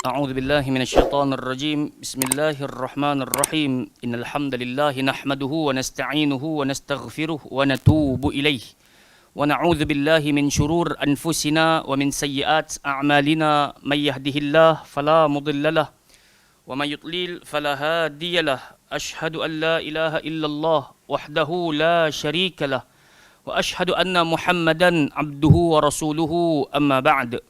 أعوذ بالله من الشيطان الرجيم بسم الله الرحمن الرحيم إن الحمد لله نحمده ونستعينه ونستغفره ونتوب إليه ونعوذ بالله من شرور أنفسنا ومن سيئات أعمالنا من يهده الله فلا مضل له ومن يضلل فلا هادي له أشهد أن لا إله إلا الله وحده لا شريك له وأشهد أن محمدا عبده ورسوله أما بعد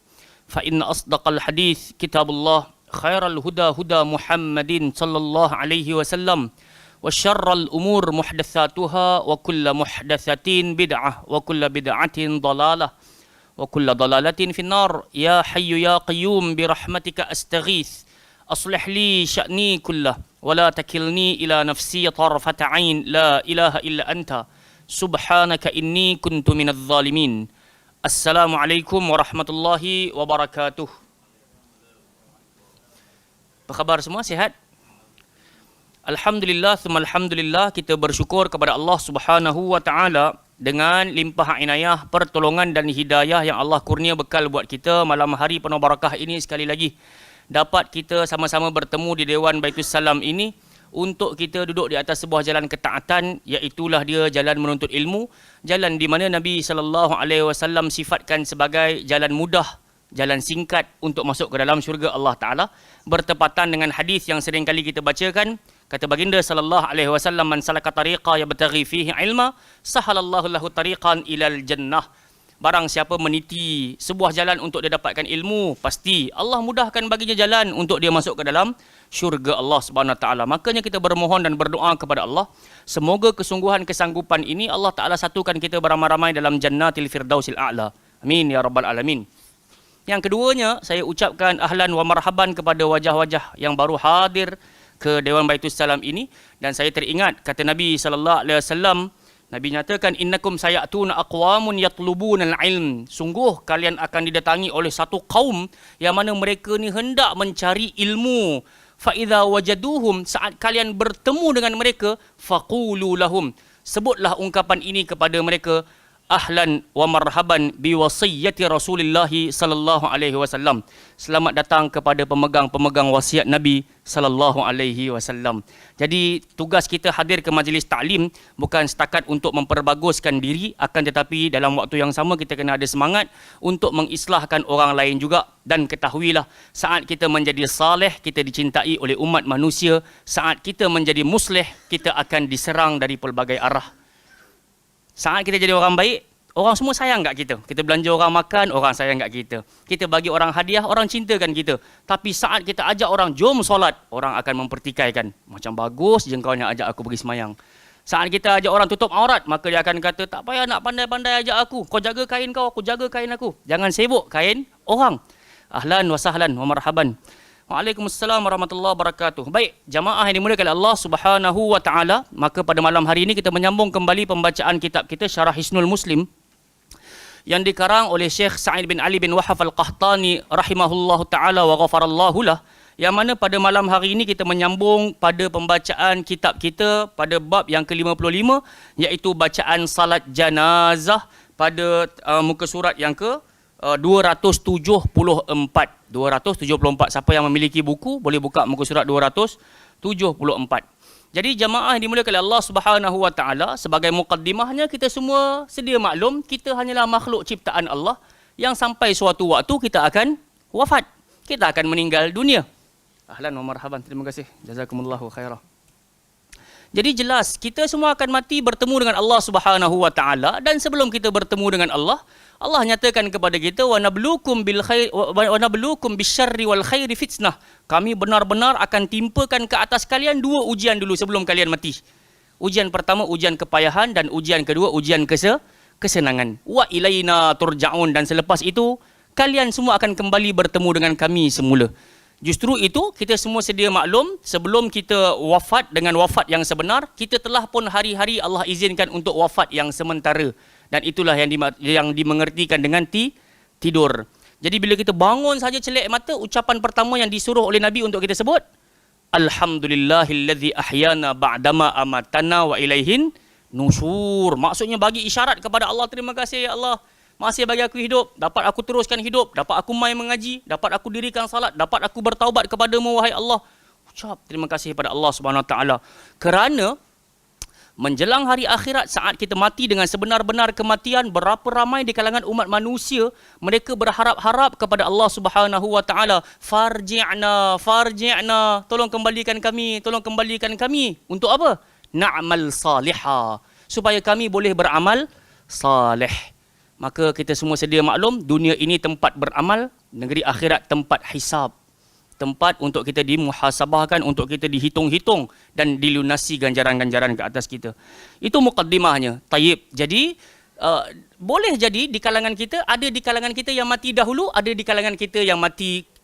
فإن أصدق الحديث كتاب الله خير الهدى هدى محمد صلى الله عليه وسلم وشر الأمور محدثاتها وكل محدثة بدعة وكل بدعة ضلالة وكل ضلالة في النار يا حي يا قيوم برحمتك أستغيث أصلح لي شأني كله ولا تكلني إلى نفسي طرفة عين لا إله إلا أنت سبحانك إني كنت من الظالمين. Assalamualaikum warahmatullahi wabarakatuh. Apa khabar semua? Sihat? Alhamdulillah, thumma alhamdulillah, kita bersyukur kepada Allah Subhanahu wa taala dengan limpah inayah, pertolongan dan hidayah yang Allah kurnia bekal buat kita malam hari penuh barakah ini. Sekali lagi dapat kita sama-sama bertemu di Dewan Baitus Salam ini untuk kita duduk di atas sebuah jalan ketaatan, iaitulah dia jalan menuntut ilmu, jalan di mana Nabi SAW sifatkan sebagai jalan mudah, jalan singkat untuk masuk ke dalam syurga Allah Ta'ala, bertepatan dengan hadis yang sering kali kita bacakan. Kata baginda SAW, man salaka tariqa yabtaghi fihi ilma sahalallahu lahu tariqan ilal jannah. Barang siapa meniti sebuah jalan untuk dia dapatkan ilmu, pasti Allah mudahkan baginya jalan untuk dia masuk ke dalam syurga Allah Subhanahu Wa Taala. Makanya kita bermohon dan berdoa kepada Allah, semoga kesungguhan kesanggupan ini Allah Taala satukan kita beramai-ramai dalam jannatil firdausil a'la. Amin ya rabbal alamin. Yang keduanya, saya ucapkan ahlan wa marhaban kepada wajah-wajah yang baru hadir ke Dewan Baitus Salam ini, dan saya teringat kata Nabi SAW. Nabi nyatakan, innakum sayatuna aqwamun yatlubunal ilm. Sungguh kalian akan didatangi oleh satu kaum yang mana mereka ni hendak mencari ilmu. Fa idza wajaduhum, saat kalian bertemu dengan mereka, faqulu lahum, sebutlah ungkapan ini kepada mereka, ahlan wa marhaban bi wasiyyati Rasulillah sallallahu alaihi wasallam. Selamat datang kepada pemegang-pemegang wasiat Nabi sallallahu alaihi wasallam. Jadi tugas kita hadir ke majlis taklim bukan setakat untuk memperbaguskan diri, akan tetapi dalam waktu yang sama kita kena ada semangat untuk mengislahkan orang lain juga. Dan ketahuilah, saat kita menjadi saleh, kita dicintai oleh umat manusia. Saat kita menjadi musleh, kita akan diserang dari pelbagai arah. Saat kita jadi orang baik, orang semua sayang kat kita. Kita belanja orang makan, orang sayang kat kita. Kita bagi orang hadiah, orang cintakan kita. Tapi saat kita ajak orang, jom solat, orang akan mempertikaikan. Macam bagus je kau nak ajak aku pergi semayang. Saat kita ajak orang tutup aurat, maka dia akan kata, tak payah nak pandai-pandai ajak aku. Kau jaga kain kau, aku jaga kain aku. Jangan sibuk kain orang. Ahlan wa sahlan wa marhaban. Waalaikumsalam warahmatullahi wabarakatuh. Baik, jamaah yang dimuliakan oleh Allah Subhanahu wa taala, maka pada malam hari ini kita menyambung kembali pembacaan kitab kita Syarah Hisnul Muslim yang dikarang oleh Syekh Sa'id bin Ali bin Wahab Al-Qahtani rahimahullahu taala wa ghafarallahu lah, yang mana pada malam hari ini kita menyambung pada pembacaan kitab kita pada bab yang ke-55, iaitu bacaan salat janazah pada muka surat yang ke 274. Siapa yang memiliki buku boleh buka muka surat 274. Jadi jamaah yang dimuliakan oleh Allah Subhanahu wa taala, sebagai mukaddimahnya kita semua sedia maklum, kita hanyalah makhluk ciptaan Allah yang sampai suatu waktu kita akan wafat. Kita akan meninggal dunia. Ahlan wa marhaban. Terima kasih. Jazakumullahu khairah. Jadi jelas kita semua akan mati bertemu dengan Allah Subhanahu wa taala, dan sebelum kita bertemu dengan Allah, Allah nyatakan kepada kita, wa nabluukum bil khair wa nabluukum bisyarri wal khairi fitnah. Kami benar-benar akan timpakan ke atas kalian dua ujian dulu sebelum kalian mati. Ujian pertama ujian kepayahan, dan ujian kedua ujian kesenangan. Wa ilaina turja'un, dan selepas itu kalian semua akan kembali bertemu dengan kami semula. Justru itu kita semua sedia maklum, sebelum kita wafat dengan wafat yang sebenar, kita telah pun hari-hari Allah izinkan untuk wafat yang sementara. Dan itulah yang dimengertikan dengan tidur. Jadi bila kita bangun saja celek mata, ucapan pertama yang disuruh oleh Nabi untuk kita sebut, Alhamdulillahilladzi ahyana ba'dama amatana wa ilaihin nusyur. Maksudnya bagi isyarat kepada Allah, terima kasih ya Allah, masih bagi aku hidup, dapat aku teruskan hidup, dapat aku mai mengaji, dapat aku dirikan salat, dapat aku bertaubat kepadamu wahai Allah. Ucap terima kasih kepada Allah Subhanahu Wa Taala. Kerana menjelang hari akhirat, saat kita mati dengan sebenar-benar kematian, berapa ramai di kalangan umat manusia mereka berharap-harap kepada Allah Subhanahu Wa Taala, farji'na, farji'na, tolong kembalikan kami, tolong kembalikan kami. Untuk apa? Na'mal salihah, supaya kami boleh beramal salih. Maka kita semua sedia maklum, dunia ini tempat beramal, negeri akhirat tempat hisab. Tempat untuk kita dimuhasabahkan, untuk kita dihitung-hitung dan dilunasi ganjaran-ganjaran ke atas kita. Itu mukaddimahnya. Tayyib. Jadi boleh jadi di kalangan kita, ada di kalangan kita yang mati dahulu, ada di kalangan kita yang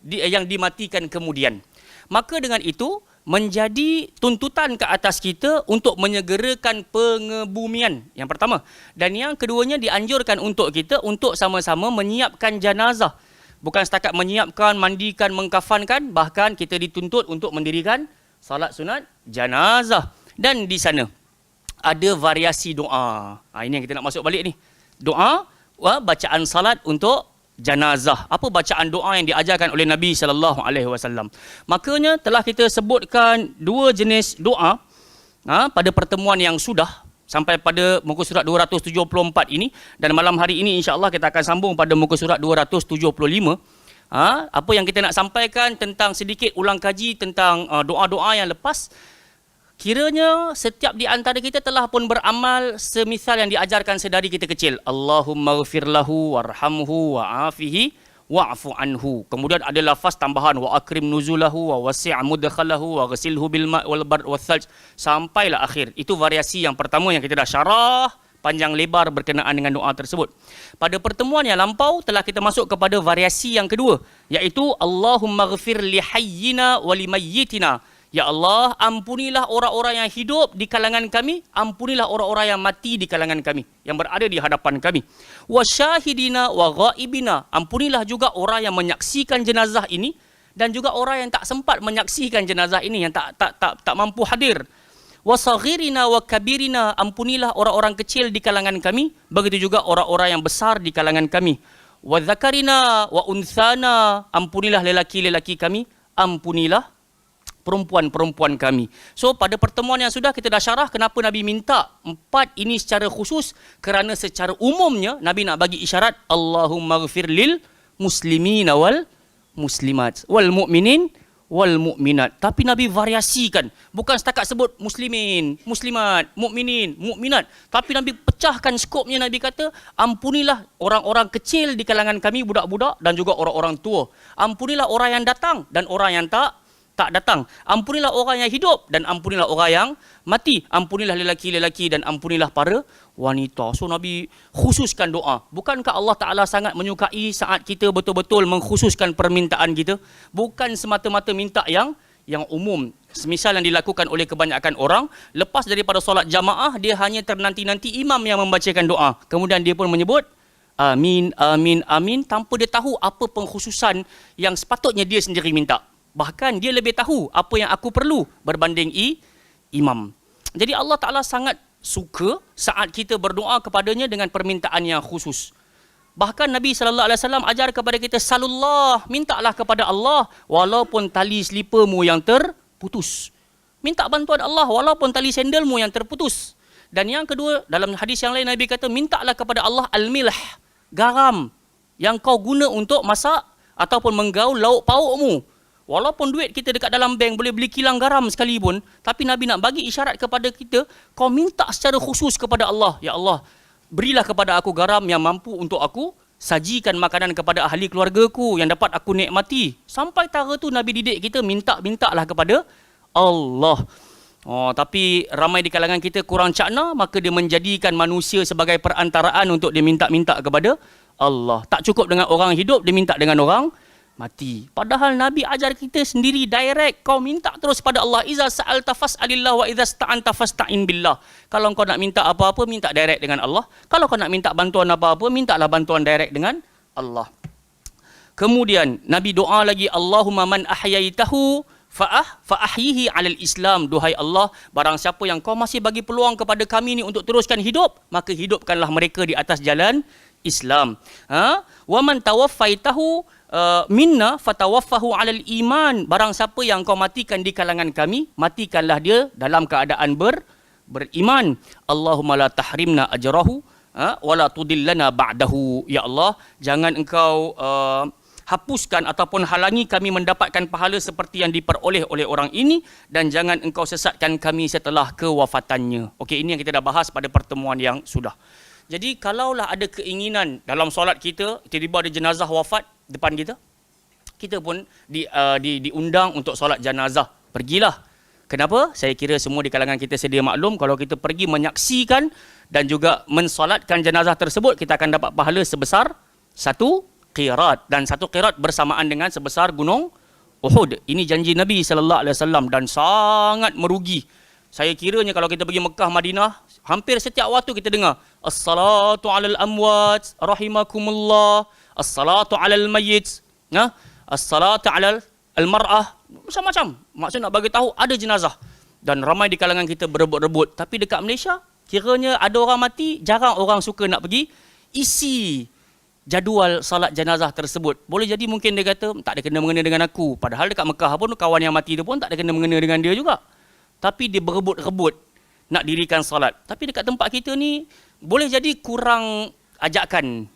yang dimatikan kemudian. Maka dengan itu menjadi tuntutan ke atas kita untuk menyegerakan pengebumian, yang pertama. Dan yang keduanya, dianjurkan untuk kita untuk sama-sama menyiapkan jenazah. Bukan setakat menyiapkan, mandikan, mengkafankan, bahkan kita dituntut untuk mendirikan salat sunat jenazah. Dan di sana ada variasi doa. Ini yang kita nak masuk balik ni. Doa, bacaan salat untuk jenazah. Apa bacaan doa yang diajarkan oleh Nabi SAW? Makanya telah kita sebutkan dua jenis doa pada pertemuan yang sudah, sampai pada muka surat 274 ini, dan malam hari ini insya-Allah kita akan sambung pada muka surat 275. Apa yang kita nak sampaikan tentang sedikit ulang kaji tentang doa-doa yang lepas. Kiranya setiap di antara kita telah pun beramal semisal yang diajarkan sedari kita kecil. Allahumma ghfir lahu warhamhu wa'afihi wa'fu anhu. Kemudian ada lafaz tambahan wa akrim nuzulahu wa wasi' mudkhalahu wa ghasilhu bil ma' wal bard wal thalj, sampailah akhir. Itu variasi yang pertama yang kita dah syarah panjang lebar berkenaan dengan doa tersebut. Pada pertemuan yang lampau telah kita masuk kepada variasi yang kedua, iaitu Allahumma ghfir li hayyina wa li mayyitina. Ya Allah, ampunilah orang-orang yang hidup di kalangan kami, ampunilah orang-orang yang mati di kalangan kami, yang berada di hadapan kami. Wa syahidina wa ghaibina, ampunilah juga orang yang menyaksikan jenazah ini dan juga orang yang tak sempat menyaksikan jenazah ini, yang tak mampu hadir. Wa saghirina wa kabirina, ampunilah orang-orang kecil di kalangan kami, begitu juga orang-orang yang besar di kalangan kami. Wa dzakarina wa unthana, ampunilah lelaki-lelaki kami, ampunilah perempuan-perempuan kami. So pada pertemuan yang sudah kita dah syarah kenapa Nabi minta empat ini secara khusus, kerana secara umumnya Nabi nak bagi isyarat Allahumma ghfir lil muslimina wal muslimat wal mu'minin wal mu'minat. Tapi Nabi variasikan, bukan setakat sebut muslimin, muslimat, mukminin, mukminat, tapi Nabi pecahkan skopnya. Nabi kata ampunilah orang-orang kecil di kalangan kami, budak-budak dan juga orang-orang tua. Ampunilah orang yang datang dan orang yang tak datang. Ampunilah orang yang hidup dan ampunilah orang yang mati. Ampunilah lelaki-lelaki dan ampunilah para wanita. So Nabi khususkan doa. Bukankah Allah Ta'ala sangat menyukai saat kita betul-betul mengkhususkan permintaan kita? Bukan semata-mata minta yang umum. Semisal yang dilakukan oleh kebanyakan orang, lepas daripada solat jamaah, dia hanya ternanti-nanti imam yang membacakan doa. Kemudian dia pun menyebut amin, amin, amin, tanpa dia tahu apa pengkhususan yang sepatutnya dia sendiri minta. Bahkan dia lebih tahu apa yang aku perlu berbanding imam. Jadi Allah Ta'ala sangat suka saat kita berdoa kepadanya dengan permintaan yang khusus. Bahkan Nabi SAW ajar kepada kita, salullah, mintalah kepada Allah walaupun tali selipamu yang terputus. Minta bantuan Allah walaupun tali sandalmu yang terputus. Dan yang kedua, dalam hadis yang lain Nabi kata, mintalah kepada Allah al-milh, garam yang kau guna untuk masak ataupun menggaul lauk paukmu. Walaupun duit kita dekat dalam bank boleh beli kilang garam sekalipun, tapi Nabi nak bagi isyarat kepada kita, kau minta secara khusus kepada Allah. Ya Allah, berilah kepada aku garam yang mampu untuk aku sajikan makanan kepada ahli keluargaku yang dapat aku nikmati. Sampai tara tu Nabi didik kita, mintalah kepada Allah. Tapi ramai di kalangan kita kurang cakna, maka dia menjadikan manusia sebagai perantaraan untuk dia minta kepada Allah. Tak cukup dengan orang hidup, dia minta dengan orang mati. Padahal Nabi ajar kita sendiri direct, kau minta terus pada Allah. Iza sa'alta fas'alillah wa iza sta'anta fasta'in billah. Kalau kau nak minta apa-apa, minta direct dengan Allah. Kalau kau nak minta bantuan apa-apa, mintalah bantuan direct dengan Allah. Kemudian Nabi doa lagi, Allahumma man ahyaitahu fa'ahyihi 'alal Islam. Duhai Allah, barang siapa yang kau masih bagi peluang kepada kami ni untuk teruskan hidup, maka hidupkanlah mereka di atas jalan Islam. Wa man tawaffaitahu minna fatawaffahu 'alal iman. Barang siapa yang kau matikan di kalangan kami, matikanlah dia dalam keadaan beriman. Allahumma la tahrimna ajrahu wa la tudillana ba'dahu. Ya Allah, jangan engkau hapuskan ataupun halangi kami mendapatkan pahala seperti yang diperoleh oleh orang ini, dan jangan engkau sesatkan kami setelah kewafatannya. Okey, ini yang kita dah bahas pada pertemuan yang sudah. Jadi kalaulah ada keinginan dalam solat kita, tiba-tiba ada jenazah wafat depan kita, kita pun diundang untuk solat jenazah. Pergilah. Kenapa? Saya kira semua di kalangan kita sedia maklum, kalau kita pergi menyaksikan dan juga mensolatkan jenazah tersebut, kita akan dapat pahala sebesar 1 qirat, dan 1 qirat bersamaan dengan sebesar gunung Uhud. Ini janji Nabi SAW dan sangat merugi. Saya kiranya kalau kita pergi Mekah, Madinah, hampir setiap waktu kita dengar as-salatu 'alal amwat rahimakumullah, as-salatu 'alal mayyit, as-salatu 'alal al-mar'ah, macam-macam. Maksud nak bagi tahu ada jenazah, dan ramai di kalangan kita berebut-rebut. Tapi dekat Malaysia, kiranya ada orang mati, jarang orang suka nak pergi isi jadual salat jenazah tersebut. Boleh jadi mungkin dia kata tak ada kena-mengena dengan aku, padahal dekat Mekah pun kawan yang mati tu pun tak ada kena-mengena dengan dia juga, tapi dia berebut-rebut nak dirikan salat. Tapi dekat tempat kita ni boleh jadi kurang ajakan,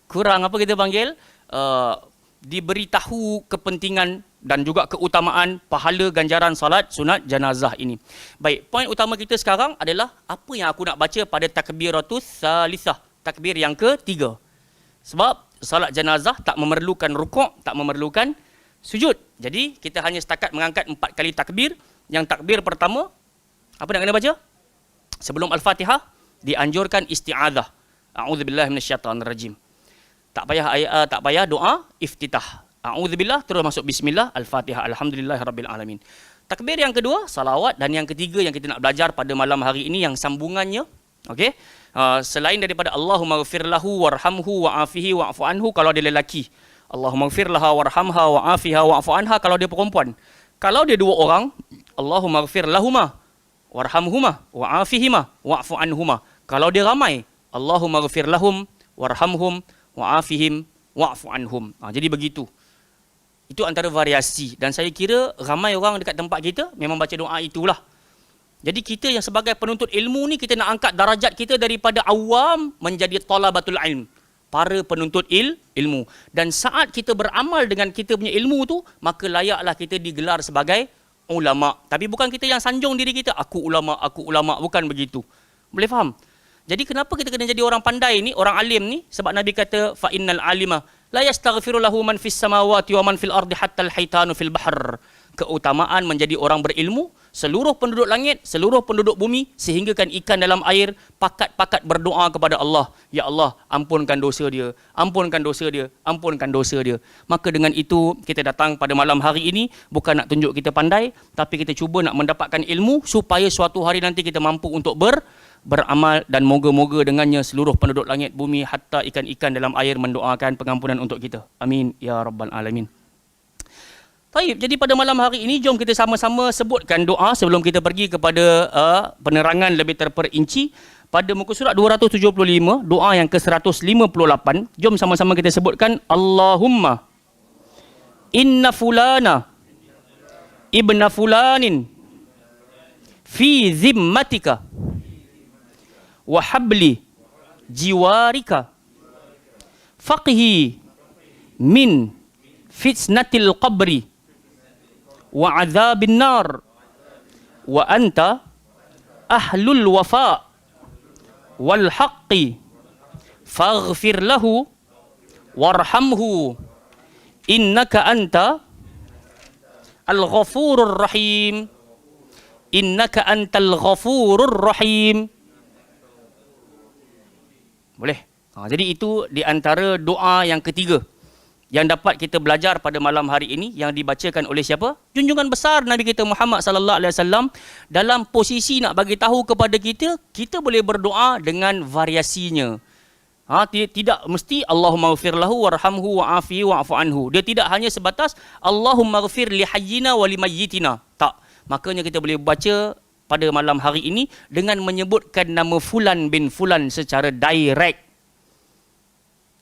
kurang apa kita panggil, diberitahu kepentingan dan juga keutamaan pahala ganjaran salat sunat jenazah ini. Baik, poin utama kita sekarang adalah apa yang aku nak baca pada takbiratus salisah, takbir yang ketiga. Sebab salat jenazah tak memerlukan rukuk, tak memerlukan sujud. Jadi kita hanya setakat mengangkat 4 kali takbir. Yang takbir pertama, apa nak kena baca? Sebelum Al-Fatihah, dianjurkan isti'adzah. A'udzubillahi minasyaitanirrajim. Tak payah doa iftitah. A'udzubillah terus masuk bismillah, Al-Fatihah, alhamdulillahirabbil alamin. Takbir yang kedua salawat, dan yang ketiga yang kita nak belajar pada malam hari ini yang sambungannya, okey. Selain daripada Allahumma ghfir lahu warhamhu wa'afihi wa'fu anhu kalau dia lelaki. Allahumma ghfir laha warhamha wa'afiha wa'fu anha kalau dia perempuan. Kalau dia 2 orang, Allahumma ghfir lahuma warhamhuma wa'afihima wa'fu anhuma. Kalau dia ramai, Allahumma ghfir lahum warhamhum wa'afihim wa'fu anhum. Jadi begitu. Itu antara variasi, dan saya kira ramai orang dekat tempat kita memang baca doa itulah. Jadi kita yang sebagai penuntut ilmu ni, kita nak angkat darajat kita daripada awam menjadi talabatul ilm, para penuntut ilmu. Dan saat kita beramal dengan kita punya ilmu tu, maka layaklah kita digelar sebagai ulama. Tapi bukan kita yang sanjung diri kita, aku ulama, bukan begitu. Boleh faham? Jadi kenapa kita kena jadi orang pandai ni, orang alim ni? Sebab Nabi kata fa innal alima la yastaghfiru lahu man fis samawati wa man fil ardi hatta al haitanu fil bahr. Keutamaan menjadi orang berilmu, seluruh penduduk langit, seluruh penduduk bumi, sehinggakan ikan dalam air pakat-pakat berdoa kepada Allah, ya Allah, ampunkan dosa dia, ampunkan dosa dia, ampunkan dosa dia. Maka dengan itu kita datang pada malam hari ini bukan nak tunjuk kita pandai, tapi kita cuba nak mendapatkan ilmu supaya suatu hari nanti kita mampu untuk beramal, dan moga-moga dengannya seluruh penduduk langit bumi hatta ikan-ikan dalam air mendoakan pengampunan untuk kita. Amin ya rabbal alamin. Baik, jadi pada malam hari ini jom kita sama-sama sebutkan doa sebelum kita pergi kepada penerangan lebih terperinci pada muka surat 275, doa yang ke-158. Jom sama-sama kita sebutkan, Allahumma inna fulana ibna fulanin fi zimmatika wa habli jiwarika faqhi min fitnatil qabri wa azabin nar wa anta ahlul wafa wal haqqi faghfir lahu warhamhu innaka anta al-ghafurur rahim, innaka antal ghafurur rahim. Boleh? Jadi itu di antara doa yang ketiga yang dapat kita belajar pada malam hari ini, yang dibacakan oleh siapa? Junjungan besar Nabi kita Muhammad sallallahu alaihi wasallam. Dalam posisi nak bagi tahu kepada kita, kita boleh berdoa dengan variasinya. Tidak mesti Allahumma ghfir lahu warhamhu wa'afihi wa'fu anhu. Dia tidak hanya sebatas Allahumma ghfir li hayyina wa li mayyitina. Tak. Makanya kita boleh baca pada malam hari ini dengan menyebutkan nama fulan bin fulan secara direct.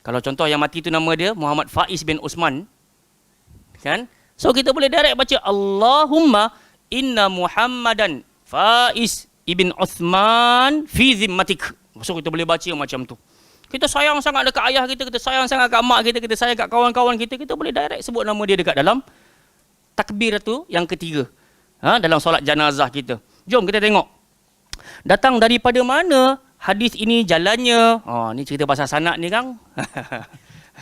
Kalau contoh yang mati tu nama dia Muhammad Faiz bin Usman, kan? So kita boleh direct baca Allahumma inna Muhammadan Faiz ibn Uthman fi zimmatik. So kita boleh baca macam tu. Kita sayang sangat dekat ayah kita, kita sayang sangat kat mak kita, kita sayang kat kawan-kawan kita, kita boleh direct sebut nama dia dekat dalam takbir tu yang ketiga. Dalam solat janazah kita. Jom kita tengok. Datang daripada mana hadis ini jalannya? Ni cerita pasal sanad ni kan?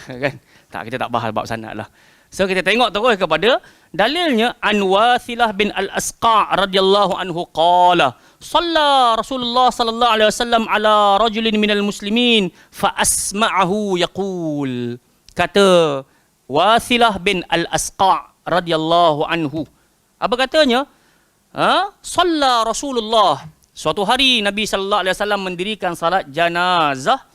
Kan? Tak, kita tak bahas bab sanad lah. So kita tengok terus kepada dalilnya. An Wathilah bin Al-Asqa' radhiyallahu anhu qala shalla Rasulullah sallallahu alaihi wasallam ala rajulin minal muslimin fa asma'ahu yaqul. Kata Wathilah bin Al-Asqa' radhiyallahu anhu, apa katanya? Shalla Rasulullah, suatu hari Nabi sallallahu alaihi wasallam mendirikan salat janazah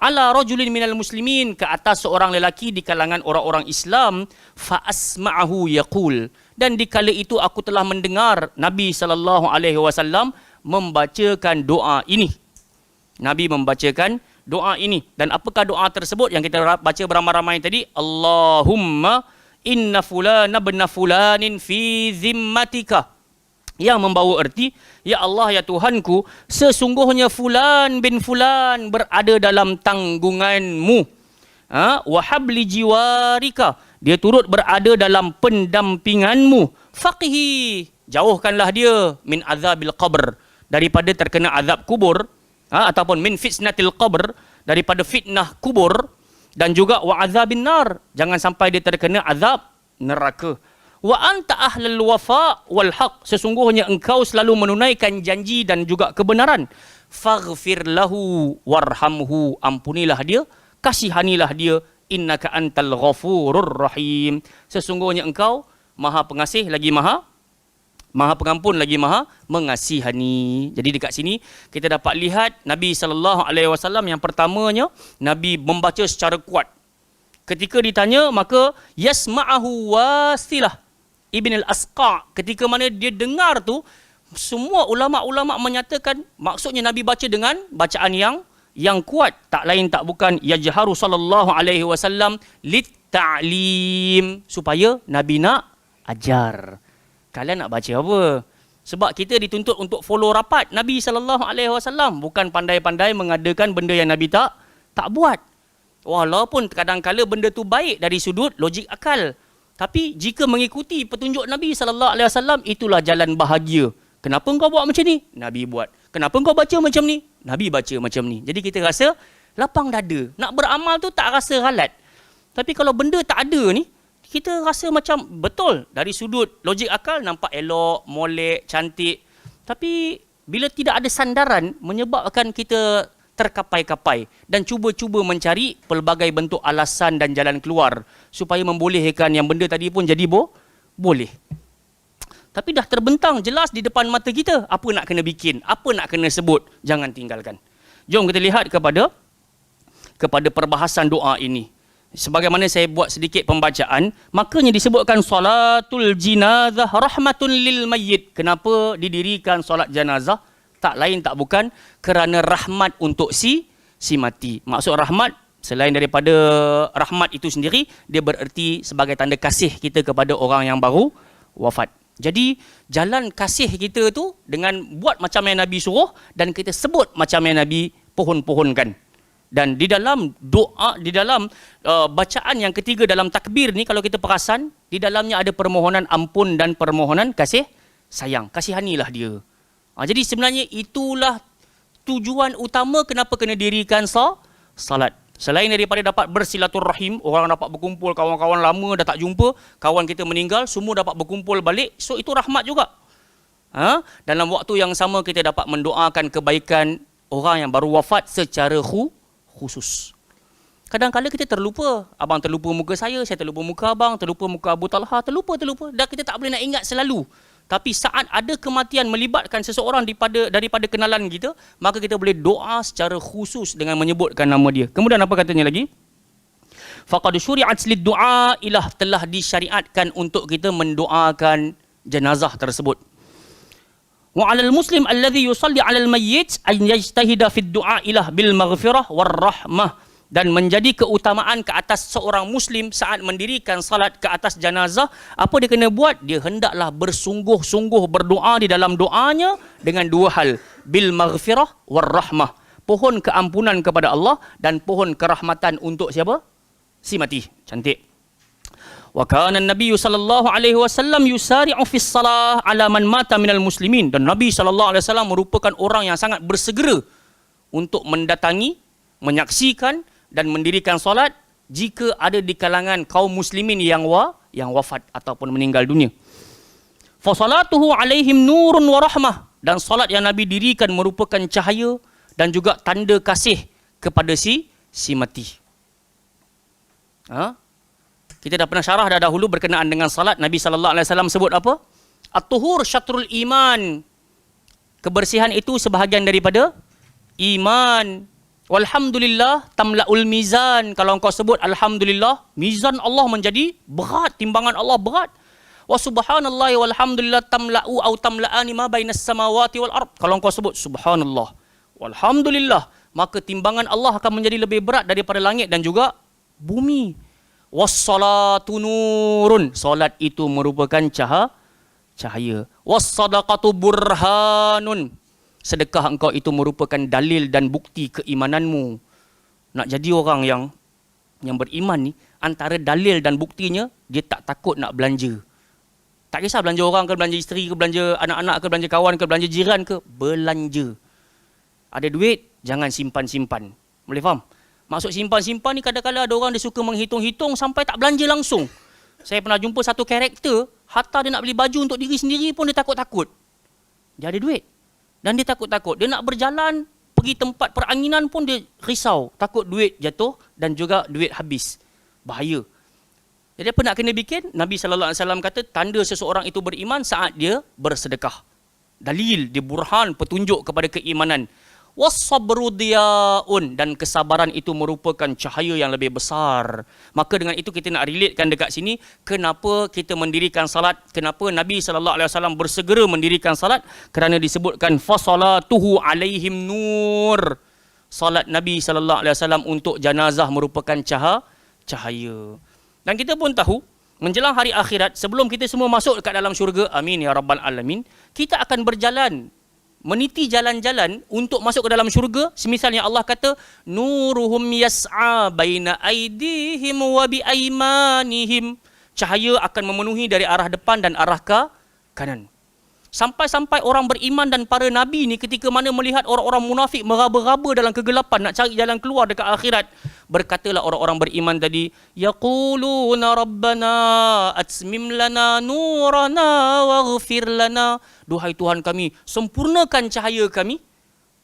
ala rajulin minal muslimin, ke atas seorang lelaki di kalangan orang-orang Islam, fa asma'ahu yaqul, dan di kala itu aku telah mendengar Nabi sallallahu alaihi wasallam membacakan doa ini. Nabi membacakan doa ini. Dan apakah doa tersebut yang kita baca beramai-ramai tadi? Allahumma inna fulana bin fulanin fi zimmatika, yang membawa erti, ya Allah ya Tuhanku, sesungguhnya fulan bin fulan berada dalam tanggunganmu. Wa habli jiwarika, dia turut berada dalam pendampinganmu. Faqihi, jauhkanlah dia min azabil qabr, daripada terkena azab kubur, ataupun min fitnatil qabr, daripada fitnah kubur, dan juga wa azabin nar, jangan sampai dia terkena azab neraka. Wa anta ahlul wafa wal haq, sesungguhnya engkau selalu menunaikan janji dan juga kebenaran. Faghfir lahu warhamhu, ampunilah dia, kasihanilah dia. Innaka antal ghafurur rahim, sesungguhnya engkau maha pengasih lagi maha pengampun lagi maha mengasihani. Jadi dekat sini kita dapat lihat Nabi sallallahu alaihi wasallam, yang pertamanya Nabi membaca secara kuat. Ketika ditanya, maka yasma'ahu Wasilah Ibn Al-Asqa', ketika mana dia dengar tu, semua ulama-ulama menyatakan maksudnya Nabi baca dengan bacaan yang kuat, tak lain tak bukan yajharu sallallahu alaihi wasallam lit ta'lim, supaya Nabi nak ajar. Kalian nak baca apa? Sebab kita dituntut untuk follow rapat Nabi sallallahu alaihi wasallam, bukan pandai-pandai mengadakan benda yang Nabi tak buat. Walaupun kadang-kala benda tu baik dari sudut logik akal, tapi jika mengikuti petunjuk Nabi sallallahu alaihi wasallam, itulah jalan bahagia. Kenapa engkau buat macam ni? Nabi buat. Kenapa engkau baca macam ni? Nabi baca macam ni. Jadi kita rasa lapang dada. Nak beramal tu tak rasa halat. Tapi kalau benda tak ada ni, kita rasa macam betul. Dari sudut logik akal nampak elok, molek, cantik. Tapi bila tidak ada sandaran, menyebabkan kita terkapai-kapai dan cuba-cuba mencari pelbagai bentuk alasan dan jalan keluar supaya membolehkan yang benda tadi pun jadi boleh. Tapi dah terbentang jelas di depan mata kita, apa nak kena bikin, apa nak kena sebut, jangan tinggalkan. Jom kita lihat kepada perbahasan doa ini. Sebagaimana saya buat sedikit pembacaan, makanya disebutkan salatul jinazah rahmatun lil mayyit. Kenapa didirikan solat janazah? Tak lain tak bukan kerana rahmat untuk si mati. Maksud rahmat, selain daripada rahmat itu sendiri, dia bererti sebagai tanda kasih kita kepada orang yang baru wafat. Jadi jalan kasih kita tu dengan buat macam yang Nabi suruh, dan kita sebut macam yang Nabi pohon-pohonkan. Dan di dalam doa, di dalam bacaan yang ketiga dalam takbir ni, kalau kita perasan, di dalamnya ada permohonan ampun dan permohonan kasih sayang. Kasihanilah dia. Jadi sebenarnya itulah tujuan utama kenapa kena dirikan salat. Selain daripada dapat bersilaturrahim, orang dapat berkumpul, kawan-kawan lama dah tak jumpa, kawan kita meninggal, semua dapat berkumpul balik. So itu rahmat juga. Dalam waktu yang sama kita dapat mendoakan kebaikan orang yang baru wafat secara khusus. Kadang-kadang kita terlupa. Abang terlupa muka saya terlupa muka abang, terlupa muka Abu Talha, terlupa. Dan kita tak boleh nak ingat selalu. Tapi saat ada kematian melibatkan seseorang daripada kenalan kita, maka kita boleh doa secara khusus dengan menyebutkan nama dia. Kemudian apa katanya lagi? Faqad syuri'at lid du'a ilah, telah disyariatkan untuk kita mendoakan jenazah tersebut. Wa 'alal muslim alladhi yusalli 'alal mayyit an yajtahida fid du'a ilah bil maghfirah war rahmah. dan menjadi keutamaan ke atas seorang Muslim saat mendirikan salat ke atas jenazah, apa dia kena buat? Dia hendaklah bersungguh-sungguh berdoa di dalam doanya dengan dua hal. Bil maghfirah war rahmah. Pohon keampunan kepada Allah dan pohon kerahmatan untuk siapa? Si mati. Cantik. Wa kana an-nabiy sallallahu alaihi wasallam yusari'u fi shalah ala man mata minal muslimin. Dan Nabi sallallahu alaihi wasallam merupakan orang yang sangat bersegera untuk mendatangi, menyaksikan dan mendirikan solat jika ada di kalangan kaum muslimin yang wafat ataupun meninggal dunia. Fa salatuhu alaihim nurun wa rahmah. Dan solat yang Nabi dirikan merupakan cahaya dan juga tanda kasih kepada si mati. Kita dah pernah syarah dah dahulu berkenaan dengan salat. Nabi sallallahu alaihi wasallam sebut apa? At-tuhur syatrul iman. Kebersihan itu sebahagian daripada iman. Walhamdulillah tamla'ul mizan. Kalau engkau sebut alhamdulillah, mizan Allah menjadi berat, timbangan Allah berat. Wa subhanallah walhamdulillah tamla'u au tamla'ani ma bainas samawati wal ard. Kalau engkau sebut subhanallah walhamdulillah, maka timbangan Allah akan menjadi lebih berat daripada langit dan juga bumi. Wassalatu nurun. Solat itu merupakan cahaya. Wassadaqatu burhanun. Sedekah engkau itu merupakan dalil dan bukti keimananmu. Nak jadi orang yang beriman ni, antara dalil dan buktinya, dia tak takut nak belanja. Tak kisah belanja orang ke, belanja isteri ke, belanja anak-anak ke, belanja kawan ke, belanja jiran ke, belanja. Ada duit, jangan simpan-simpan. Boleh faham? Maksud simpan-simpan ni kadang-kadang ada orang dia suka menghitung-hitung sampai tak belanja langsung. Saya pernah jumpa satu karakter, hatta dia nak beli baju untuk diri sendiri pun dia takut-takut. Dia ada duit. Dan dia takut-takut. Dia nak berjalan, pergi tempat peranginan pun dia risau. Takut duit jatuh dan juga duit habis. Bahaya. Jadi apa nak kena bikin? Nabi SAW kata, tanda seseorang itu beriman saat dia bersedekah. Dalil, dia burhan, petunjuk kepada keimanan. Wassabru diyaun. Dan kesabaran itu merupakan cahaya yang lebih besar. Maka dengan itu kita nak relatekan dekat sini, kenapa kita mendirikan salat, kenapa Nabi SAW bersegera mendirikan salat, kerana disebutkan fasalatuhu alaihim nur. Salat Nabi SAW untuk jenazah merupakan cahaya. Dan kita pun tahu, menjelang hari akhirat, sebelum kita semua masuk dekat dalam syurga, amin ya rabbal alamin, kita akan berjalan, meniti jalan-jalan untuk masuk ke dalam syurga. Semisalnya Allah kata, nuruhum yas'a baina aidihim wa bi aimanihim. Cahaya akan memenuhi dari arah depan dan arah kanan. Sampai-sampai orang beriman dan para nabi ni ketika mana melihat orang-orang munafik meraba-raba dalam kegelapan nak cari jalan keluar dekat akhirat, berkatalah orang-orang beriman tadi, yaquluna rabbana atmim lana nurana waghfir lana. Duhai Tuhan kami, sempurnakan cahaya kami,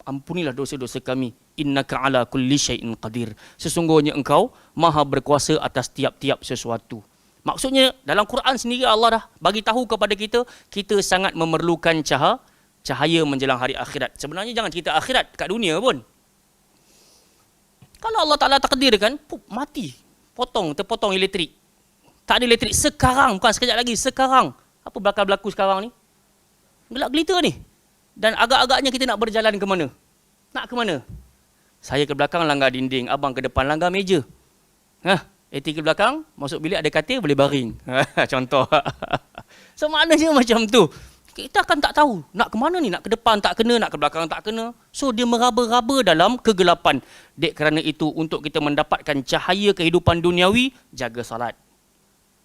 ampunilah dosa-dosa kami. Innaka ala kulli syai'in qadir. Sesungguhnya engkau maha berkuasa atas tiap-tiap sesuatu. Maksudnya dalam Quran sendiri Allah dah bagi tahu kepada kita, kita sangat memerlukan cahaya menjelang hari akhirat. Sebenarnya jangan kita akhirat, kat dunia pun. Kalau Allah Ta'ala takdirkan, mati, terpotong elektrik. Tak ada elektrik sekarang, bukan sekejap lagi, sekarang. Apa bakal berlaku sekarang ni? Gelap gelita ni. Dan agak-agaknya kita nak berjalan ke mana? Nak ke mana? Saya ke belakang langgar dinding, abang ke depan langgar meja. AT ke belakang, masuk bilik ada katil, boleh baring. Contoh. So maknanya macam tu. Kita akan tak tahu nak ke mana ni, nak ke depan tak kena, nak ke belakang tak kena. So dia meraba-raba dalam kegelapan. Dek kerana itu untuk kita mendapatkan cahaya kehidupan duniawi, jaga salat.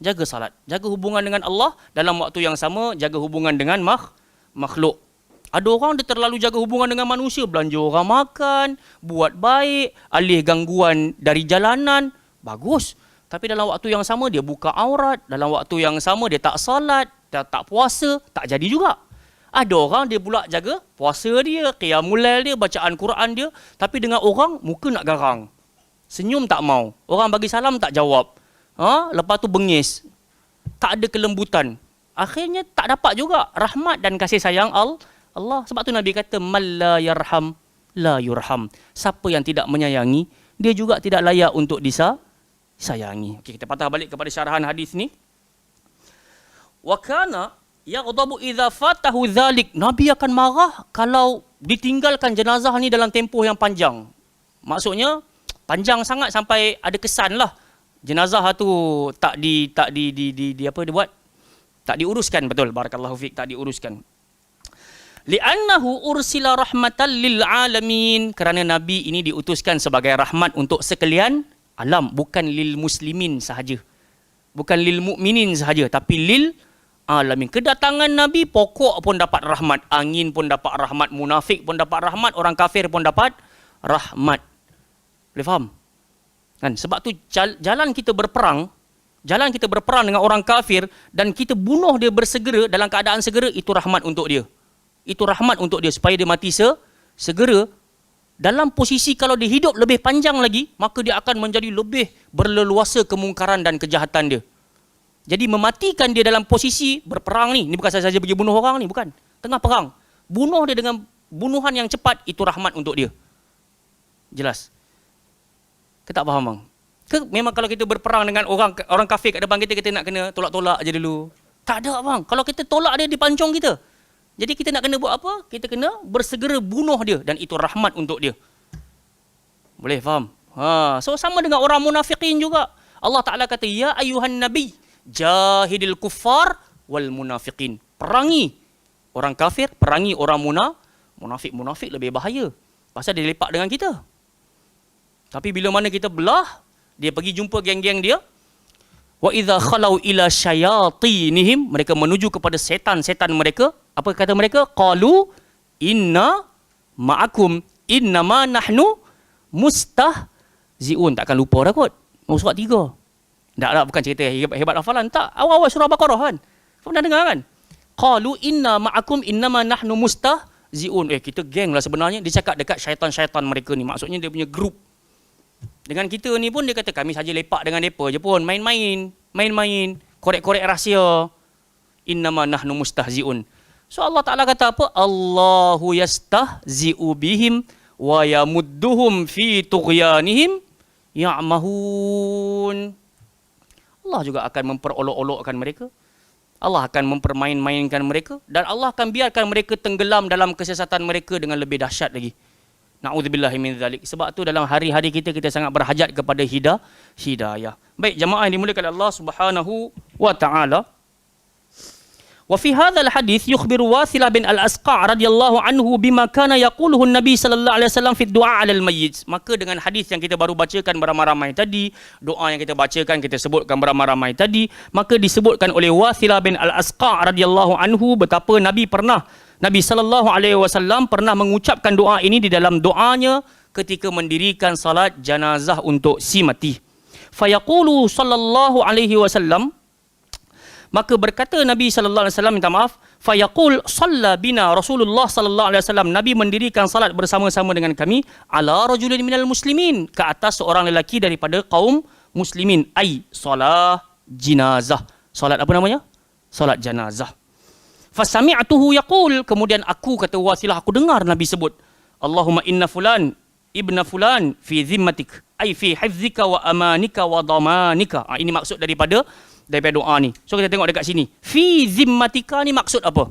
Jaga salat. Jaga hubungan dengan Allah, dalam waktu yang sama jaga hubungan dengan makhluk. Ada orang dia terlalu jaga hubungan dengan manusia, belanja orang makan, buat baik, alih gangguan dari jalanan. Bagus. Tapi dalam waktu yang sama dia buka aurat. Dalam waktu yang sama dia tak salat, tak puasa. Tak jadi juga. Ada orang dia pula jaga puasa dia, qiyamul lail dia, bacaan Quran dia. Tapi dengan orang, muka nak garang. Senyum tak mau. Orang bagi salam tak jawab. Lepas tu bengis. Tak ada kelembutan. Akhirnya tak dapat juga rahmat dan kasih sayang Allah. Sebab tu Nabi kata, man la yarham, la yurham. Siapa yang tidak menyayangi, dia juga tidak layak untuk sayangi. Okey, kita patah balik kepada syarahan hadis ni. Wa kana yaghdabu idza fatahu dzalik. Nabi akan marah kalau ditinggalkan jenazah ni dalam tempoh yang panjang. Maksudnya Panjang sangat sampai ada kesan lah. Jenazah tu tak di apa dia buat? Tak diuruskan, betul. Barakallahu fiik, tak diuruskan. Li'annahu ursila rahmatan lil alamin, kerana nabi ini diutuskan sebagai rahmat untuk sekalian alam, bukan lil muslimin sahaja. Bukan lil mukminin sahaja, tapi lil alamin. Kedatangan nabi, pokok pun dapat rahmat, angin pun dapat rahmat, munafik pun dapat rahmat, orang kafir pun dapat rahmat. Boleh faham? Kan? Sebab tu jalan kita berperang dengan orang kafir dan kita bunuh dia bersegera, dalam keadaan segera, itu rahmat untuk dia. Itu rahmat untuk dia supaya dia mati segera. Dalam posisi kalau dia hidup lebih panjang lagi, maka dia akan menjadi lebih berleluasa kemungkaran dan kejahatan dia. Jadi mematikan dia dalam posisi berperang ni bukan saja pergi bunuh orang ni, bukan. Tengah perang, bunuh dia dengan bunuhan yang cepat, itu rahmat untuk dia. Jelas? Kita tak faham bang? Memang kalau kita berperang dengan orang kafir kat depan kita, kita nak kena tolak-tolak je dulu? Tak ada bang. Kalau kita tolak dia, dipancung kita. Jadi kita nak kena buat apa? Kita kena bersegera bunuh dia, dan itu rahmat untuk dia. Boleh faham? So sama dengan orang munafikin juga. Allah Ta'ala kata, ya ayuhan nabi, jahidil kuffar wal munafiqin. Perangi orang kafir, perangi orang munafik. Munafik lebih bahaya, pasal dia lepak dengan kita. Tapi bila mana kita belah, dia pergi jumpa geng-geng dia. Wa idza khalau ila syayatinihim, mereka menuju kepada setan-setan mereka. Apa kata mereka? Qalu inna ma'akum innama nahnu mustahzi'un. Takkan lupa dah kot. Surat 3. Tak, bukan cerita hebat hafalan. Tak, awal-awal surah Baqarah kan. Pernah dengar kan? Qalu inna ma'akum innama nahnu mustahzi'un. Kita geng lah sebenarnya. Dia cakap dekat syaitan-syaitan mereka ni. Maksudnya dia punya grup. Dengan kita ni pun dia kata, kami saja lepak dengan mereka je pun. Main-main. Korek-korek rahsia. Innama nahnu mustahzi'un. So Allah Ta'ala kata apa? Allahu yastahzi'u bihim wa yamudduhum fi tughyanihim ya'mahun. Allah juga akan memperolok-olokkan mereka. Allah akan mempermain-mainkan mereka. Dan Allah akan biarkan mereka tenggelam dalam kesesatan mereka dengan lebih dahsyat lagi. Na'udzubillahi min dzalik. Sebab tu dalam hari-hari kita sangat berhajat kepada hidayah. Baik, jemaah yang dimuliakan Allah Subhanahu wa Ta'ala. Wa fi hadzal hadis yukhbiru Wasilah bin Al-Asqa' radhiyallahu anhu bima kana yaquluhu Nabi sallallahu alaihi wasallam fi du'a 'alal mayyit. Maka dengan hadis yang kita baru bacakan beramai-ramai tadi, doa yang kita bacakan, kita sebutkan beramai-ramai tadi, maka disebutkan oleh Wasilah bin Al-Asqa' radhiyallahu anhu betapa Nabi sallallahu alaihi wasallam pernah mengucapkan doa ini di dalam doanya ketika mendirikan salat janazah untuk si mati. Fayaqulu sallallahu alaihi wasallam, maka berkata Nabi sallallahu alaihi wasallam, minta maaf, fayaqul shalla bina Rasulullah sallallahu alaihi wasallam, Nabi mendirikan salat bersama-sama dengan kami, ala rajulin minal muslimin, ke atas seorang lelaki daripada kaum muslimin, ai salat jenazah. Salat apa namanya? Salat janazah. Fasami'tuhu yaqul, kemudian aku, kata Wasilah, aku dengar Nabi sebut, Allahumma inna fulan ibna fulan fi zimmatik, ai fi hifzika wa amanika wa damanika. Ini maksud daripada doa ni. So kita tengok dekat sini. Fi zimmatika ni maksud apa?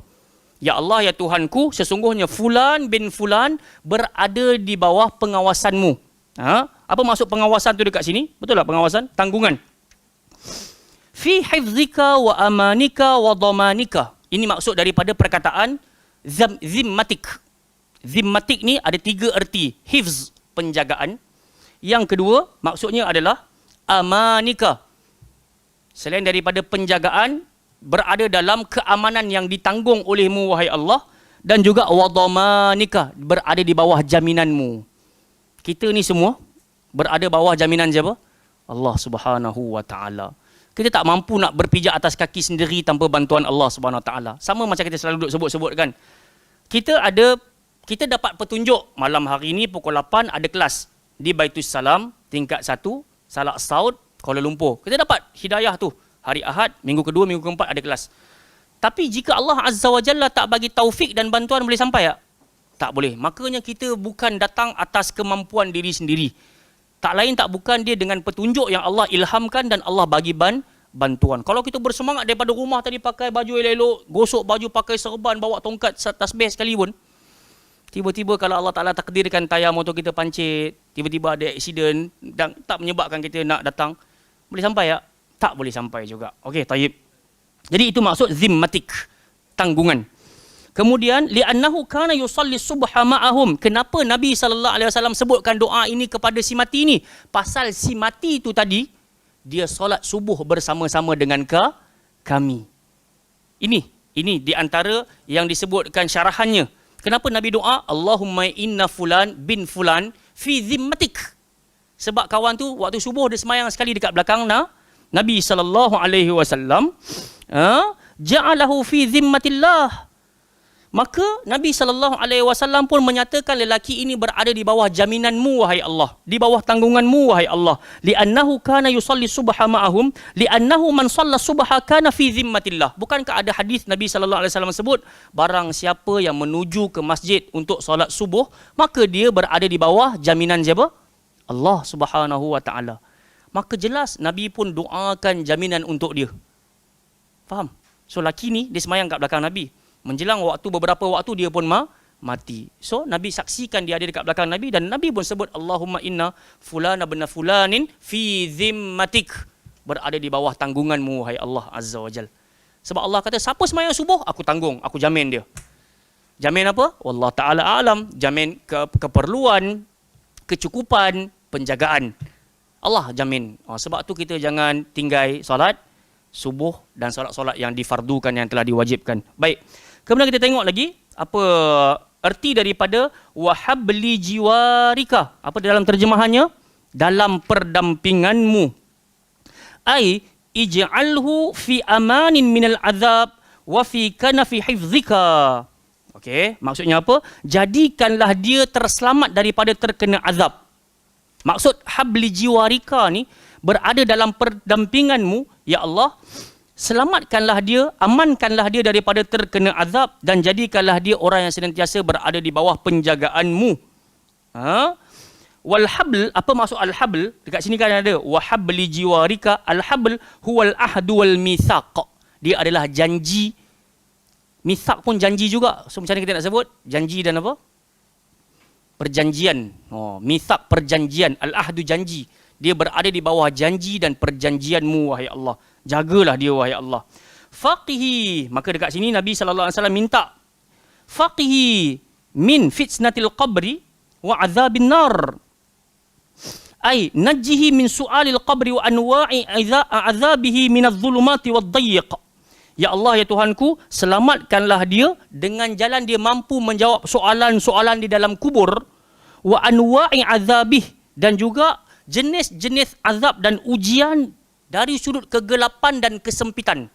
Ya Allah, ya Tuhanku, sesungguhnya fulan bin fulan berada di bawah pengawasanmu. Apa maksud pengawasan tu dekat sini? Betul tak pengawasan? Tanggungan. Fi hifzika wa amanika wa damanika. Ini maksud daripada perkataan zimmatik. Zimmatik ni ada 3 erti. Hifz, penjagaan. Yang kedua, maksudnya adalah amanika. Selain daripada penjagaan, berada dalam keamanan yang ditanggung olehmu, wahai Allah. Dan juga wadamanika, berada di bawah jaminanmu. Kita ni semua berada bawah jaminan siapa? Allah Subhanahu wa Ta'ala. Kita tak mampu nak berpijak atas kaki sendiri tanpa bantuan Allah Subhanahu wa Ta'ala. Sama macam kita selalu duduk sebut-sebut kan. Kita dapat petunjuk malam hari ni pukul 8 ada kelas di Baitus Salam tingkat 1, Salak Saud, Kuala Lumpur. Kita dapat hidayah tu. Hari Ahad, minggu kedua, minggu keempat ada kelas. Tapi jika Allah Azza wa Jalla tak bagi taufik dan bantuan, boleh sampai tak? Tak boleh. Makanya kita bukan datang atas kemampuan diri sendiri. Tak lain tak bukan dia dengan petunjuk yang Allah ilhamkan dan Allah bagi bantuan. Kalau kita bersemangat daripada rumah tadi pakai baju elok-elok, gosok baju pakai serban, bawa tongkat tasbih sekali pun, Tiba-tiba kalau Allah Ta'ala takdirkan tayar motor kita pancit, tiba-tiba ada aksiden dan tak menyebabkan kita nak datang, boleh sampai tak? Tak boleh sampai juga. Okey, tayyib. Jadi itu maksud zimmatik, tanggungan. Kemudian li'annahu kana yusalli subha ma'ahum. Kenapa Nabi sallallahu alaihi wasallam sebutkan doa ini kepada si mati ni? Pasal si mati itu tadi dia solat subuh bersama-sama dengan kami. Ini di antara yang disebutkan syarahannya. Kenapa Nabi doa Allahumma inna fulan bin fulan fi zimmatik? Sebab kawan tu waktu subuh dia semayang sekali dekat belakang Nabi sallallahu alaihi wasallam ja'alahu fi zimmatillah. Maka Nabi sallallahu alaihi wasallam pun menyatakan lelaki ini berada di bawah jaminanmu wahai Allah, di bawah tanggunganmu wahai Allah. Li'annahu kana yusalli subha ma'ahum, li'annahu man shalla subha kana fi zimmatillah. Bukankah ada hadis Nabi sallallahu alaihi wasallam sebut barang siapa yang menuju ke masjid untuk solat subuh, maka dia berada di bawah jaminan siapa? Allah Subhanahu wa taala. Maka jelas Nabi pun doakan jaminan untuk dia. Faham? So laki ni dia semayang kat belakang Nabi. Menjelang beberapa waktu dia pun mati. So Nabi saksikan dia ada dekat belakang Nabi dan Nabi pun sebut Allahumma inna fulana bin fulanin fi zimmatik, berada di bawah tanggunganmu wahai Allah Azza wa Jal. Sebab Allah kata siapa semayang subuh aku tanggung, aku jamin dia. Jamin apa? Wallah ta'ala alam. Jamin keperluan, kecukupan, penjagaan. Allah jamin. Sebab tu kita jangan tinggal solat subuh dan solat-solat yang difardukan, yang telah diwajibkan. Baik. Kemudian kita tengok lagi apa erti daripada wahabli jiwarika. Apa dalam terjemahannya? Dalam perdampinganmu. Ai ij'alhu fi amanin minal azab wa fi kanafi hifzika. Okey, maksudnya apa? Jadikanlah dia terselamat daripada terkena azab. Maksud habli jiwarika ni berada dalam perdampinganmu, ya Allah. Selamatkanlah dia, amankanlah dia daripada terkena azab dan jadikanlah dia orang yang senantiasa berada di bawah penjagaanmu. Wal habl, apa maksud al habl? Dekat sini kan ada wa habli jiwarika. Al habl huwal ahdu wal mitsaq. Dia adalah janji. Mitsaq pun janji juga. So macam mana kita nak sebut? Janji dan apa? Perjanjian. Mitsaq perjanjian, al ahdu janji. Dia berada di bawah janji dan perjanjianmu wahai Allah. Jagalah dia wahai Allah. Faqihi, maka dekat sini Nabi sallallahu alaihi wasallam minta faqihi min fitnatil qabri wa azabin nar. Ai najjihi min su'alil qabri wa anwa'i azabihi min adh-dhulumati wad-dayyiq. Ya Allah, ya Tuhanku, selamatkanlah dia dengan jalan dia mampu menjawab soalan-soalan di dalam kubur, wa anwa'i azabih, dan juga jenis-jenis azab dan ujian dari sudut kegelapan dan kesempitan.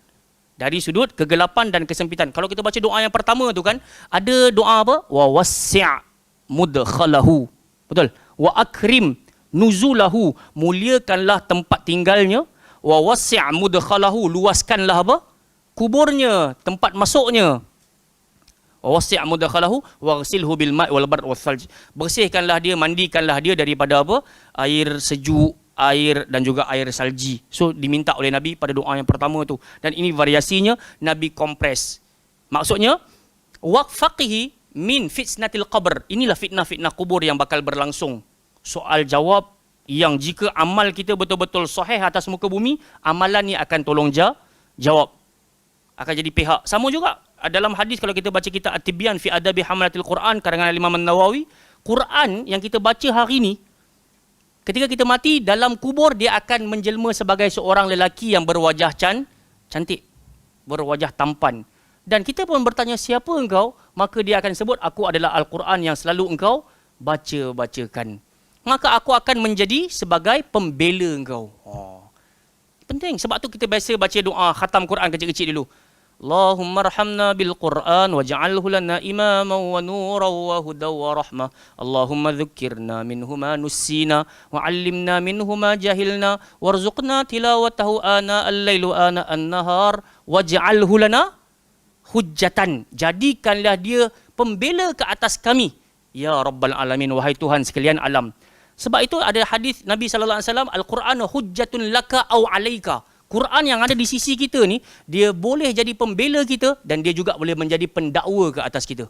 Dari sudut kegelapan dan kesempitan. Kalau kita baca doa yang pertama tu kan, ada doa apa? Wa wassi' mudkhalahu. Betul? Wa akrim nuzulahu. Muliakanlah tempat tinggalnya. Wa wassi' mudkhalahu. Luaskanlah apa? Kuburnya, tempat masuknya. Wa wassi' mudkhalahu waghsilhu bil ma' wal barr wal thalj. Bersihkanlah dia, mandikanlah dia daripada apa? Air sejuk, air dan juga air salji. So diminta oleh Nabi pada doa yang pertama tu. Dan ini variasinya Nabi kompres. Maksudnya waqfaqihi min fitnatil qabr. Inilah fitnah-fitnah kubur yang bakal berlangsung. Soal jawab yang jika amal kita betul-betul sahih atas muka bumi, amalan ni akan tolong jawab. Akan jadi pihak. Sama juga dalam hadis kalau kita baca kitab At-Tibyan fi Adabi Hamalatil Quran karangan Imam An-Nawawi, Quran yang kita baca hari ni, ketika kita mati dalam kubur, dia akan menjelma sebagai seorang lelaki yang berwajah cantik, berwajah tampan. Dan kita pun bertanya siapa engkau, maka dia akan sebut aku adalah Al-Quran yang selalu engkau bacakan. Maka aku akan menjadi sebagai pembela engkau. Penting, sebab tu kita biasa baca doa khatam Quran kecil-kecil dulu. Allahumma arhamna bil Quran waj'alhu lana imaman wa nuran wa hudan wa rahmah. Allahumma dhukkirna minhu ma nussina wa 'allimna minhu ma jahilna warzuqna tilawatahu ana al-laili wa ana an-nahar waj'alhu lana hujjatan. Jadikanlah dia pembela ke atas kami, ya rabbal alamin, wahai Tuhan sekalian alam. Sebab itu ada hadis Nabi sallallahu alaihi wasallam, al-Quran hujjatun laka au alaika. Quran yang ada di sisi kita ni, dia boleh jadi pembela kita dan dia juga boleh menjadi pendakwa ke atas kita.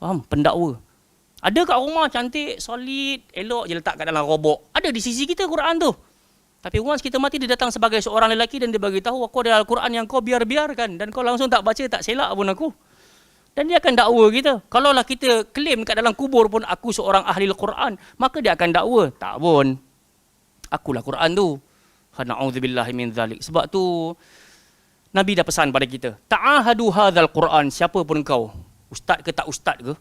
Faham? Pendakwa. Ada kat rumah cantik, solid, elok je letak kat dalam robok. Ada di sisi kita Quran tu. Tapi once kita mati, dia datang sebagai seorang lelaki dan dia bagi tahu, aku ada Al-Quran yang kau biar-biarkan dan kau langsung tak baca, tak selak pun aku. Dan dia akan dakwa kita. Kalaulah kita claim kat dalam kubur pun aku seorang ahli Al-Quran, maka dia akan dakwa. Tak pun. Akulah Quran tu. Na'udzubillahi min zalik. Sebab tu Nabi dah pesan pada kita, ta'ahadu hadzal Quran, siapa pun kau, ustaz ke tak ustaz ke,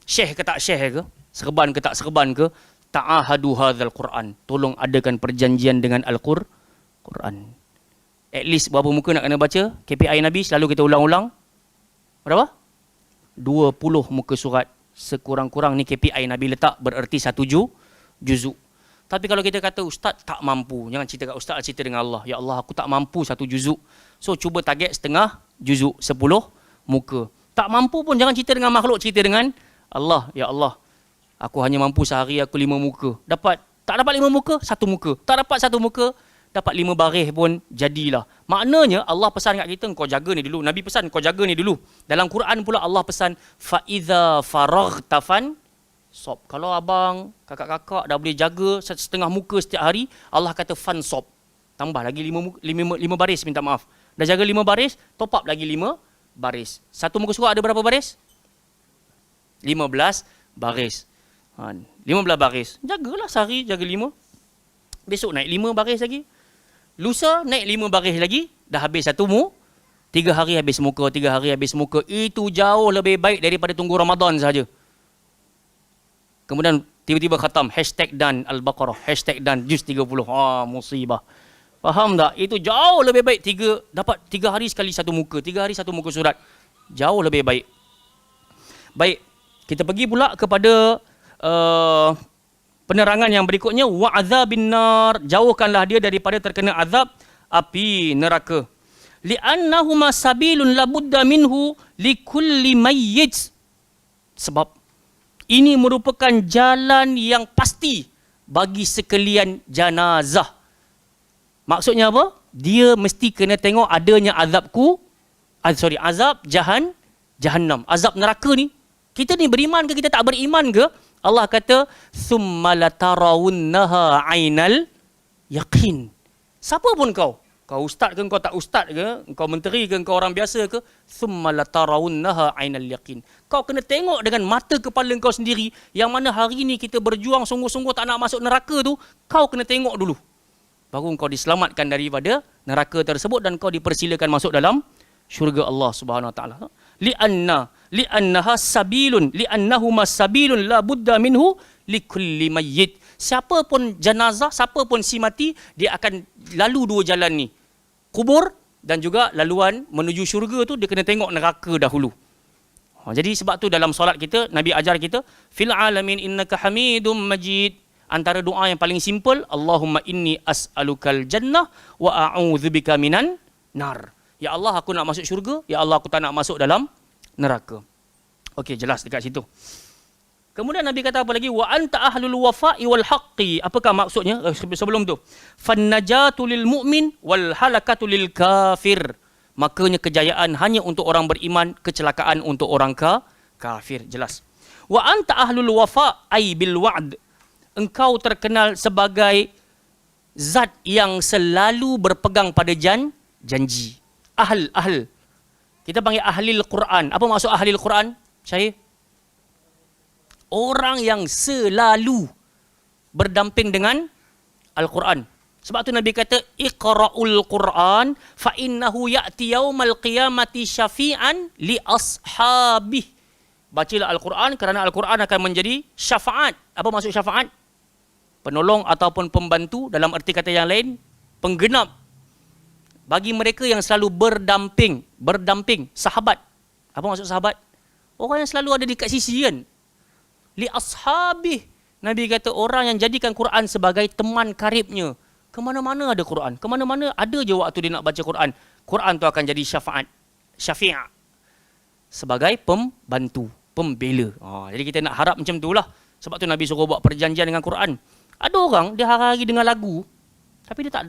syekh ke tak syekh ke, serban ke tak serban ke, ta'ahadu hadzal Quran, tolong adakan perjanjian dengan Al-Quran. At least berapa muka nak kena baca? KPI Nabi selalu kita ulang-ulang. Berapa? 20 muka surat. Sekurang-kurang ni KPI Nabi letak, bererti satu juzuk. Tapi kalau kita kata ustaz tak mampu, jangan cerita kat ustaz, cerita dengan Allah. Ya Allah, aku tak mampu satu juzuk. So cuba target setengah juzuk, 10 muka. Tak mampu pun jangan cerita dengan makhluk, cerita dengan Allah. Ya Allah, aku hanya mampu sehari aku 5 muka. Tak dapat 5 muka, 1 muka. Tak dapat 1 muka, dapat 5 baris pun jadilah. Maknanya Allah pesan kat kita, kau jaga ni dulu. Nabi pesan kau jaga ni dulu. Dalam Quran pula Allah pesan, fa iza faraghta sob. Kalau abang, kakak-kakak dah boleh jaga setengah muka setiap hari, Allah kata fan sob. Tambah lagi 5 baris, minta maaf. Dah jaga 5 baris, top up lagi 5 baris. Satu muka surat ada berapa baris? 15 baris. 15 baris. Jagalah sehari, jaga 5. Besok naik 5 baris lagi. Lusa naik 5 baris lagi. Dah habis satu 3 hari habis muka, 3 hari habis muka. Itu jauh lebih baik daripada tunggu Ramadan saja. Kemudian tiba-tiba khatam, hashtag dan Al-Baqarah, hashtag dan juz 30. Musibah. Faham tak? Itu jauh lebih baik dapat 3 hari sekali satu muka, 3 hari satu muka surat. Jauh lebih baik. Baik, kita pergi pula kepada penerangan yang berikutnya. Wa'adzabin nar, jauhkanlah dia daripada terkena azab api neraka. Li'annahuma sabilun labudda minhu likulli mayyit. Sebab ini merupakan jalan yang pasti bagi sekalian jenazah. Maksudnya apa? Dia mesti kena tengok adanya azab jahannam, azab neraka ni. Kita ni beriman ke kita tak beriman ke? Allah kata, "Tsumma latarawunnaha 'ainal yaqin." Siapa pun kau ustaz ke, kau tak ustaz ke, kau menteri ke, kau orang biasa ke, "Tsumma latarawunnaha 'ainal yaqin." Kau kena tengok dengan mata kepala kau sendiri, yang mana hari ni kita berjuang sungguh-sungguh tak nak masuk neraka tu, kau kena tengok dulu. Baru kau diselamatkan daripada neraka tersebut dan kau dipersilakan masuk dalam syurga Allah Subhanahu Wa Taala. Li'annahuma sabilun la budda minhu likulli mayyit. Siapa pun jenazah, siapa pun si mati, dia akan lalu 2 jalan ni. Kubur dan juga laluan menuju syurga tu dia kena tengok neraka dahulu. Jadi sebab tu dalam solat kita Nabi ajar kita, fil alamin innaka hamidum majid. Antara doa yang paling simple, Allahumma inni as'alukal jannah wa a'udzubika minan nar. Ya Allah, aku nak masuk syurga. Ya Allah, aku tak nak masuk dalam neraka. Okey, jelas dekat situ. Kemudian Nabi kata apa lagi? Wa anta ahlul wafa'i wal haqqi. Apakah maksudnya? Sebelum tu, fannajatu lil mu'min wal halakatu lil kafir. Makanya kejayaan hanya untuk orang beriman, kecelakaan untuk orang kafir. Jelas. Wa anta ahlul wafa' ay bil wa'd. Engkau terkenal sebagai zat yang selalu berpegang pada janji. Ahl. Kita panggil ahlil Quran. Apa maksud ahlil Quran? Syahir? Orang yang selalu berdamping dengan Al-Quran. Sebab tu Nabi kata, Iqra'ul Quran fa innahu ya'ti yaumal qiyamati syafi'an li ashabih. Bacalah Al-Quran kerana Al-Quran akan menjadi syafaat. Apa maksud syafaat? Penolong ataupun pembantu, dalam erti kata yang lain, penggenap bagi mereka yang selalu berdamping, sahabat. Apa maksud sahabat? Orang yang selalu ada dekat sisi kan. Li ashabih. Nabi kata orang yang jadikan Quran sebagai teman karibnya. Kemana-mana ada Quran. Kemana-mana ada je waktu dia nak baca Quran. Quran tu akan jadi syafi'ah. Sebagai pembantu, pembela. Jadi kita nak harap macam tu lah. Sebab tu Nabi suruh buat perjanjian dengan Quran. Ada orang dia hari-hari dengar lagu, tapi dia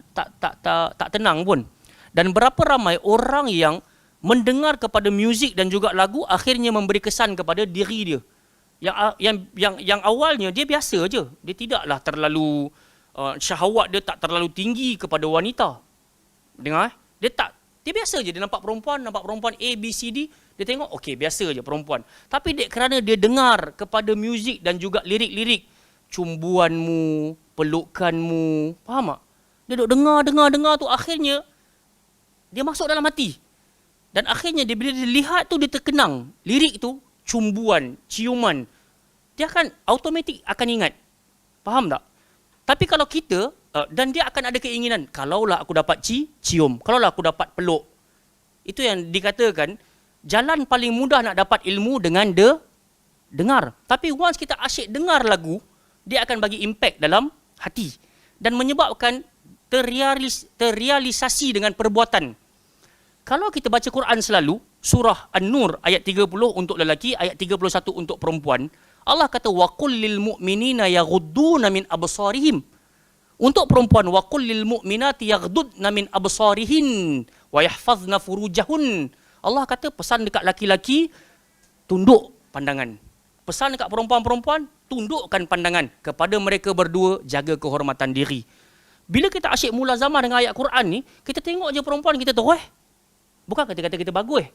tak tenang pun. Dan berapa ramai orang yang mendengar kepada muzik dan juga lagu akhirnya memberi kesan kepada diri dia. Yang awalnya dia biasa je. Dia tidaklah terlalu syahwat dia tak terlalu tinggi kepada wanita. Dengar? Dia biasa je, dia nampak perempuan A, B, C, D, dia tengok okey biasa je perempuan. Tapi kerana dia dengar kepada muzik dan juga lirik-lirik cumbuanmu, pelukanmu, faham tak? Dia duk dengar tu akhirnya dia masuk dalam hati. Dan akhirnya bila dia lihat tu dia terkenang. Lirik tu, cumbuan, ciuman. Dia akan automatik akan ingat. Faham tak? Tapi kalau kita, dan dia akan ada keinginan, kalaulah aku dapat cium, kalaulah aku dapat peluk. Itu yang dikatakan, jalan paling mudah nak dapat ilmu dengan dengar. Tapi once kita asyik dengar lagu, dia akan bagi impact dalam hati. Dan menyebabkan terrealisasi dengan perbuatan. Kalau kita baca Quran selalu, surah An-Nur ayat 30 untuk lelaki, ayat 31 untuk perempuan, Allah kata waqul lil mu'minina yaghudduna min absarihim. Untuk perempuan waqul lil mu'minati yaghuddna min absarihin wa yahfazna furujahun. Allah kata pesan dekat laki-laki tunduk pandangan. Pesan dekat perempuan-perempuan tundukkan pandangan. Kepada mereka berdua jaga kehormatan diri. Bila kita asyik mulazamah dengan ayat Quran ni, kita tengok je perempuan kita terus. Bukan kata-kata kita bagus.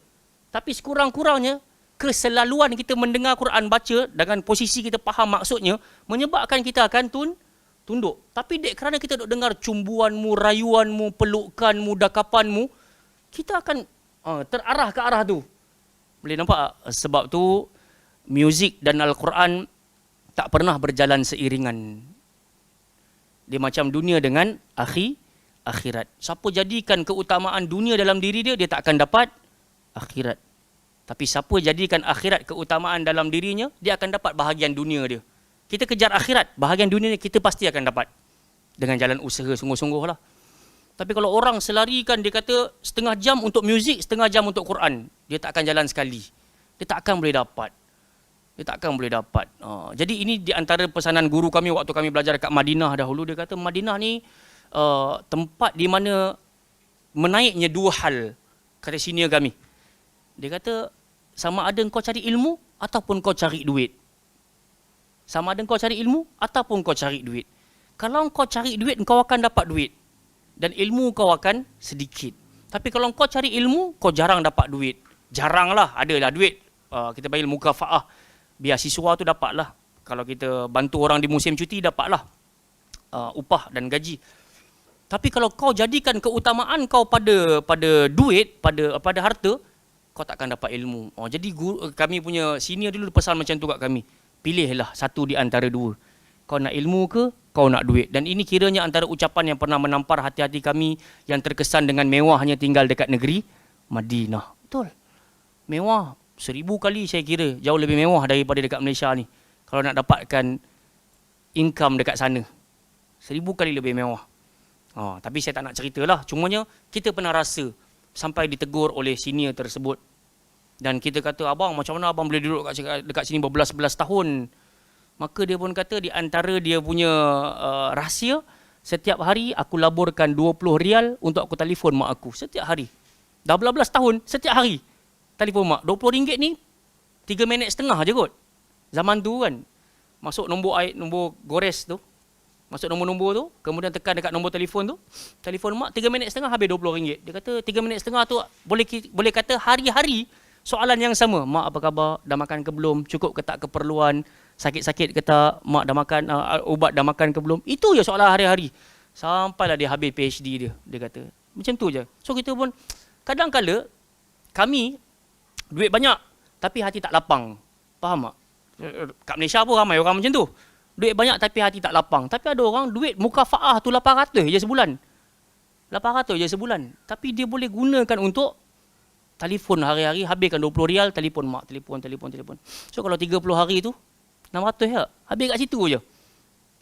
Tapi sekurang-kurangnya, keselaluan kita mendengar Quran baca dengan posisi kita faham maksudnya, menyebabkan kita akan tunduk. Tapi kerana kita duk dengar cumbuanmu, rayuanmu, pelukanmu, dakapanmu, kita akan terarah ke arah tu. Boleh nampak? Sebab tu, muzik dan Al-Quran tak pernah berjalan seiringan. Dia macam dunia dengan akhirat. Siapa jadikan keutamaan dunia dalam diri dia, dia tak akan dapat akhirat. Tapi siapa jadikan akhirat keutamaan dalam dirinya, dia akan dapat bahagian dunia dia. Kita kejar akhirat, bahagian dunia ni kita pasti akan dapat. Dengan jalan usaha sungguh-sungguh lah. Tapi kalau orang selarikan, dia kata setengah jam untuk muzik, setengah jam untuk Quran, dia tak akan jalan sekali. Dia tak akan boleh dapat. Jadi ini di antara pesanan guru kami waktu kami belajar kat Madinah dahulu. Dia kata Madinah ni tempat di mana menaiknya dua hal, kata senior kami. Dia kata sama ada kau cari ilmu ataupun kau cari duit. Sama ada kau cari ilmu ataupun kau cari duit. Kalau kau cari duit, kau akan dapat duit. Dan ilmu kau akan sedikit. Tapi kalau kau cari ilmu, kau jarang dapat duit. Jaranglah, adalah duit. Kita panggil mukafa'ah. Biasiswa tu dapatlah. Kalau kita bantu orang di musim cuti, dapatlah upah dan gaji. Tapi kalau kau jadikan keutamaan kau pada duit, pada harta, kau takkan dapat ilmu. Jadi kami punya senior dulu pesan macam tu kat kami. Pilihlah satu di antara dua. Kau nak ilmu ke, kau nak duit. Dan ini kiranya antara ucapan yang pernah menampar hati-hati kami yang terkesan dengan mewahnya tinggal dekat negeri Madinah. Betul. Mewah. 1000 kali saya kira jauh lebih mewah daripada dekat Malaysia ni. Kalau nak dapatkan income dekat sana. 1000 kali lebih mewah. Tapi saya tak nak ceritalah. Cumanya kita pernah rasa sampai ditegur oleh senior tersebut. Dan kita kata, abang macam mana abang boleh duduk dekat sini berbelas-belas tahun. Maka dia pun kata di antara dia punya rahsia, setiap hari aku laburkan 20 rial untuk aku telefon mak aku. Setiap hari. Dah belas-belas tahun, setiap hari. Telefon mak. 20 ringgit ni 3 minit setengah je kot. Zaman tu kan. Masuk nombor gores tu. Masuk nombor-nombor tu. Kemudian tekan dekat nombor telefon tu. Telefon mak 3 minit setengah habis 20 ringgit. Dia kata 3 minit setengah tu boleh kata hari-hari soalan yang sama. Mak apa khabar? Dah makan ke belum? Cukup ke tak keperluan? Sakit-sakit ke tak? Mak dah makan ubat dah makan ke belum? Itu je soalan hari-hari. Sampailah dia habis PhD dia. Dia kata. Macam tu je. So kita pun kadang-kala kami duit banyak tapi hati tak lapang. Faham tak? Kat Malaysia pun ramai orang macam tu. Duit banyak tapi hati tak lapang. Tapi ada orang duit mukafa'ah tu 800 je sebulan. 800 je sebulan. Tapi dia boleh gunakan untuk telefon hari-hari, habiskan 20 rial, telefon mak, telefon. So kalau 30 hari tu, 600 ya, habis kat situ je.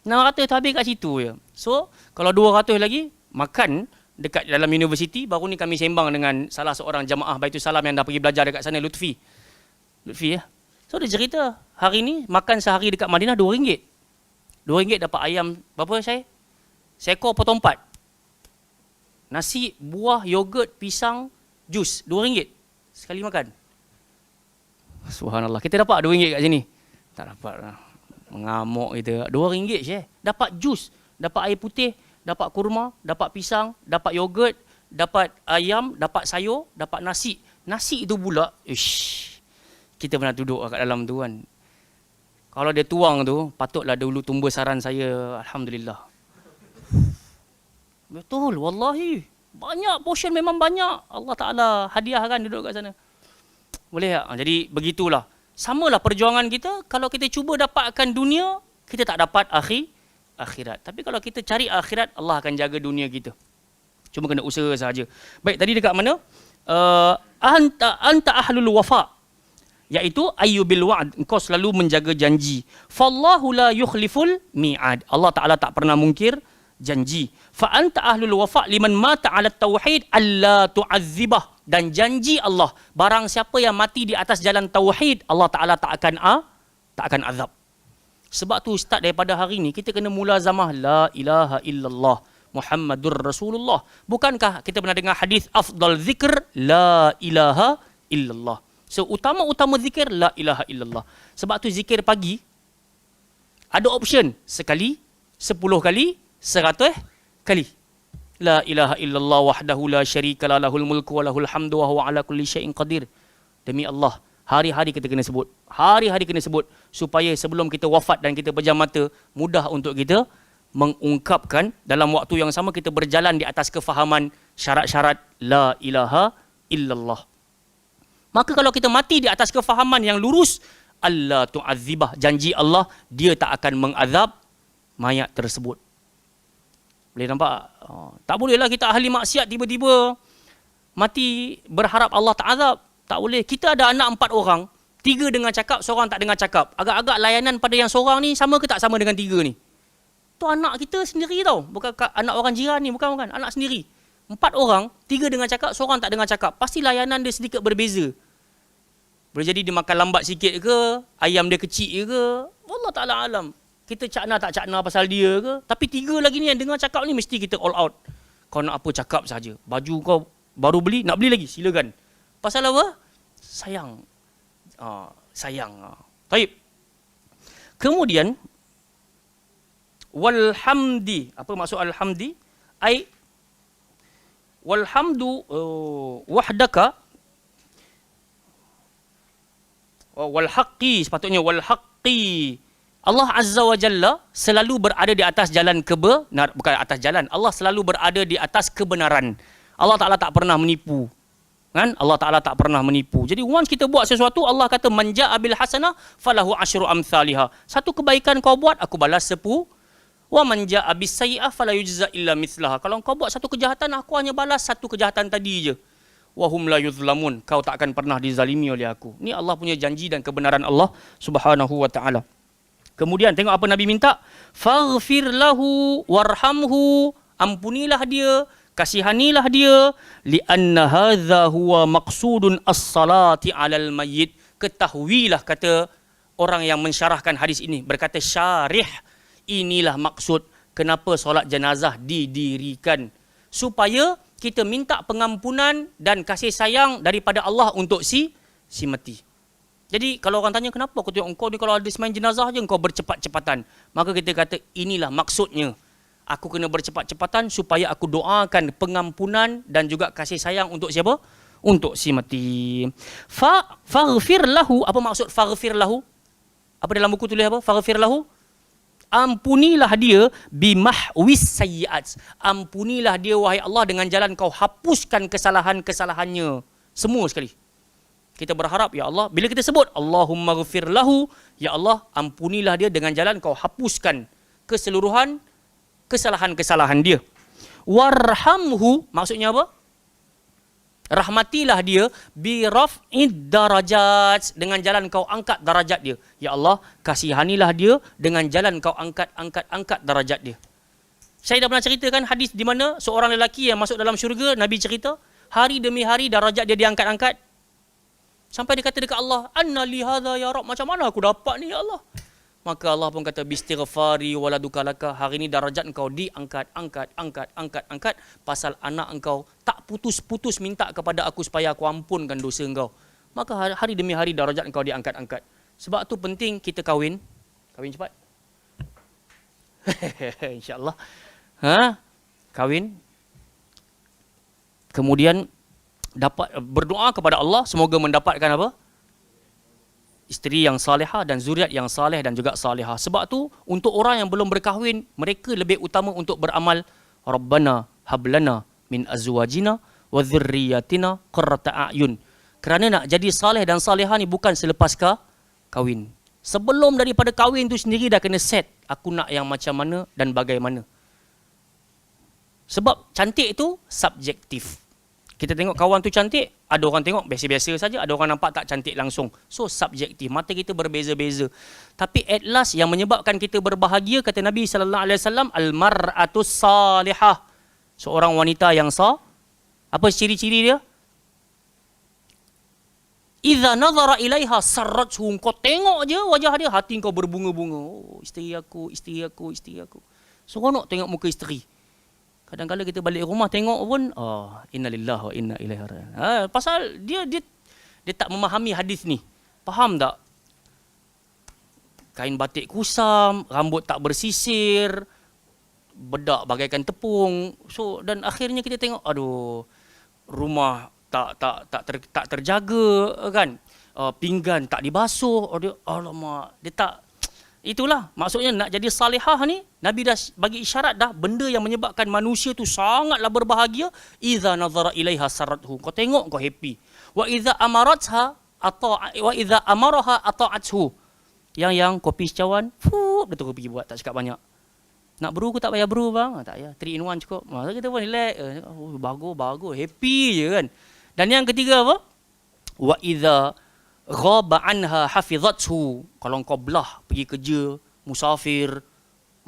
600 tu habis kat situ je. So, kalau 200 lagi, makan dekat dalam universiti. Baru ni kami sembang dengan salah seorang jamaah Baitul Salam yang dah pergi belajar dekat sana, Lutfi ya. So dia cerita, hari ni makan sehari dekat Madinah RM2. RM2 dapat ayam, berapa saya? Seekor potong 4. Nasi, buah, yogurt, pisang, jus, RM2. sekali makan. Subhanallah. Kita dapat RM2 kat sini. Tak dapat lah. Mengamuk kita. RM2 je. Dapat jus, dapat air putih, dapat kurma, dapat pisang, dapat yogurt, dapat ayam, dapat sayur, dapat nasi. Nasi itu pula, kita pernah duduk kat dalam tu kan. Kalau dia tuang tu, patutlah dulu tumbuh saran saya, alhamdulillah. Betul, wallahi. Banyak portion, memang banyak. Allah Ta'ala hadiahkan duduk kat sana. Boleh tak? Jadi begitulah. Samalah perjuangan kita. Kalau kita cuba dapatkan dunia, kita tak dapat akhirat. Tapi kalau kita cari akhirat, Allah akan jaga dunia kita. Cuma kena usaha sahaja. Baik, tadi dekat mana? Anta ahlul wafa. Iaitu ayyubil wa'd. Engkau selalu menjaga janji. Fallahu la yukhliful mi'ad. Allah Ta'ala tak pernah mungkir janji. Fa anta ahlul wafa liman mata 'ala tauhid alla tu'azzibah. Dan janji Allah, barang siapa yang mati di atas jalan tauhid, Allah Ta'ala tak akan azab. Sebab tu start daripada hari ni kita kena mulazamah la ilaha illallah Muhammadur Rasulullah. Bukankah kita pernah dengar hadis afdal zikr la ilaha illallah. So utama-utama zikir la ilaha illallah. Sebab tu zikir pagi ada option sekali, 10 kali, 100 kali. La ilaha illallah wahdahu la syarika la lahul mulku wa lahul hamdu wa huwa ala kulli syai'in qadir. Demi Allah, hari-hari kita kena sebut. Hari-hari kena sebut supaya sebelum kita wafat dan kita pejam mata, mudah untuk kita mengungkapkan dalam waktu yang sama kita berjalan di atas kefahaman syarat-syarat la ilaha illallah. Maka kalau kita mati di atas kefahaman yang lurus, Allah tu'adzibah, janji Allah, dia tak akan mengazab mayat tersebut. Boleh nampak? Tak bolehlah kita ahli maksiat tiba-tiba mati berharap Allah tak azab. Tak boleh. Kita ada anak 4 orang, 3 dengar cakap, seorang tak dengar cakap. Agak-agak layanan pada yang seorang ni sama ke tak sama dengan 3 ni? Tu anak kita sendiri tau. Bukan anak orang jiran ni, bukan. Anak sendiri. 4 orang, 3 dengar cakap, seorang tak dengar cakap. Pasti layanan dia sedikit berbeza. Boleh jadi dia makan lambat sikit ke, ayam dia kecil ke, Allah Ta'ala alam. Kita cakna tak cakna pasal dia ke. Tapi 3 lagi ni yang dengar cakap ni mesti kita all out. Kau nak apa cakap saja. Baju kau baru beli, nak beli lagi, silakan. Pasal apa? Sayang. Sayang. Baik. Kemudian, walhamdi. Apa maksud alhamdi? Ai, walhamdu wahdaka. Walhaqqi, sepatutnya walhaqqi. Allah Azza wa Jalla selalu berada di atas jalan kebenaran. Bukan atas jalan. Allah selalu berada di atas kebenaran. Allah Ta'ala tak pernah menipu. Kan? Allah Ta'ala tak pernah menipu. Jadi once kita buat sesuatu, Allah kata, man ja'a bil hasanah falahu asyru amthaliha. Satu kebaikan kau buat, aku balas 10. Wa man ja'a bis sayyi'ah fala yujza illa mithlaha. Kalau kau buat satu kejahatan, aku hanya balas satu kejahatan tadi je. Wa hum la yuzlamun. Kau tak akan pernah dizalimi oleh aku. Ni Allah punya janji dan kebenaran Allah Subhanahu wa Ta'ala. Kemudian tengok apa Nabi minta. Faghfir lahu warhamhu. Ampunilah dia, kasihanilah dia. Lianna hadza huwa maqsudun as-salati 'alal mayyit. Ketahuilah, kata orang yang mensyarahkan hadis ini, berkata syarih, inilah maksud kenapa solat jenazah didirikan. Supaya kita minta pengampunan dan kasih sayang daripada Allah untuk si mati. Jadi kalau orang tanya kenapa aku tengok engkau ni kalau ada semain jenazah je engkau bercepat-cepatan. Maka kita kata inilah maksudnya. Aku kena bercepat-cepatan supaya aku doakan pengampunan dan juga kasih sayang untuk siapa? Untuk si mati. Faghfir lahu. Apa maksud faghfir lahu? Apa dalam buku tulis apa? Faghfir lahu. Ampunilah dia bimahwis sayyiat. Ampunilah dia wahai Allah dengan jalan kau hapuskan kesalahan-kesalahannya. Semua sekali. Kita berharap, ya Allah, bila kita sebut Allahumma ghafir lahu, ya Allah, ampunilah dia dengan jalan kau hapuskan keseluruhan kesalahan-kesalahan dia. Warhamhu, maksudnya apa? Rahmatilah dia bi raf'id darajat, dengan jalan kau angkat darajat dia. Ya Allah, kasihanilah dia dengan jalan kau angkat darajat dia. Saya dah pernah ceritakan hadis di mana seorang lelaki yang masuk dalam syurga, Nabi cerita, hari demi hari darajat dia diangkat-angkat. Sampai dia kata dekat Allah, anna li hadza ya Rabb, macam mana aku dapat ni ya Allah? Maka Allah pun kata bistighfari waladuka laka, hari ini darajat engkau diangkat, angkat pasal anak engkau tak putus-putus minta kepada aku supaya aku ampunkan dosa engkau. Maka hari demi hari darajat engkau diangkat. Sebab tu penting kita kahwin cepat. InsyaAllah. Kahwin. Kemudian dapat berdoa kepada Allah semoga mendapatkan apa? Isteri yang salihah dan zuriat yang salih dan juga salihah. Sebab tu untuk orang yang belum berkahwin, mereka lebih utama untuk beramal Rabbana hablana min azwajina wa dhurriyyatina qurrata a'yun. Kerana nak jadi salih dan salihah ni bukan selepas kahwin. Sebelum daripada kahwin tu sendiri dah kena set aku nak yang macam mana dan bagaimana. Sebab cantik tu subjektif. Kita tengok kawan tu cantik, ada orang tengok biasa-biasa saja, ada orang nampak tak cantik langsung. So subjektif, mata kita berbeza-beza. Tapi at last yang menyebabkan kita berbahagia, kata Nabi SAW, al-mar'atus salihah. Seorang wanita yang sah. Apa ciri-ciri dia? Idza nazara ilaiha sarrathu. Kau tengok je wajah dia, hati kau berbunga-bunga. Oh, isteri aku. Seronok tengok muka isteri. Kadang-kadang kita balik rumah tengok pun, innalillahi wa inna ilaihi raji'un. Pasal dia tak memahami hadis ni. Faham tak? Kain batik kusam, rambut tak bersisir, bedak bagaikan tepung. So dan akhirnya kita tengok, aduh, rumah tak terjaga kan. Pinggan tak dibasuh. Alamak, dia tak. Itulah maksudnya nak jadi salihah ni, Nabi dah bagi isyarat dah, benda yang menyebabkan manusia tu sangatlah berbahagia. Idza nazara ilaiha sarrathu. Kau tengok kau happy. Wa idza amaraha ata'athu. Yang kopi secawan, dia terus pergi buat, tak cakap banyak. Nak brew ke tak payah brew bang? Tak payah, 3 in 1 cukup. Masa kita pun relax, bagus, happy je kan. Dan yang ketiga apa? Wa idza ghaba anha hafizathu. Kalau kau belah pergi kerja, musafir,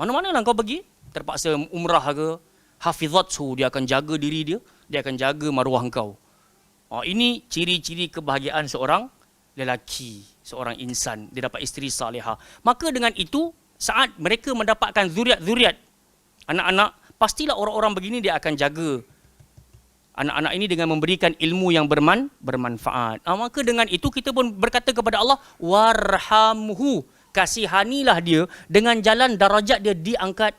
mana-mana lah kau pergi, terpaksa umrah ke, hafizathu, dia akan jaga diri dia akan jaga maruah kau. Ini ciri-ciri kebahagiaan seorang lelaki, seorang insan, dia dapat isteri salihah. Maka dengan itu, saat mereka mendapatkan zuriat, anak-anak, pastilah orang-orang begini dia akan jaga anak-anak ini dengan memberikan ilmu yang bermanfaat. Maka dengan itu kita pun berkata kepada Allah, warhamhu, kasihanilah dia dengan jalan darajat dia diangkat.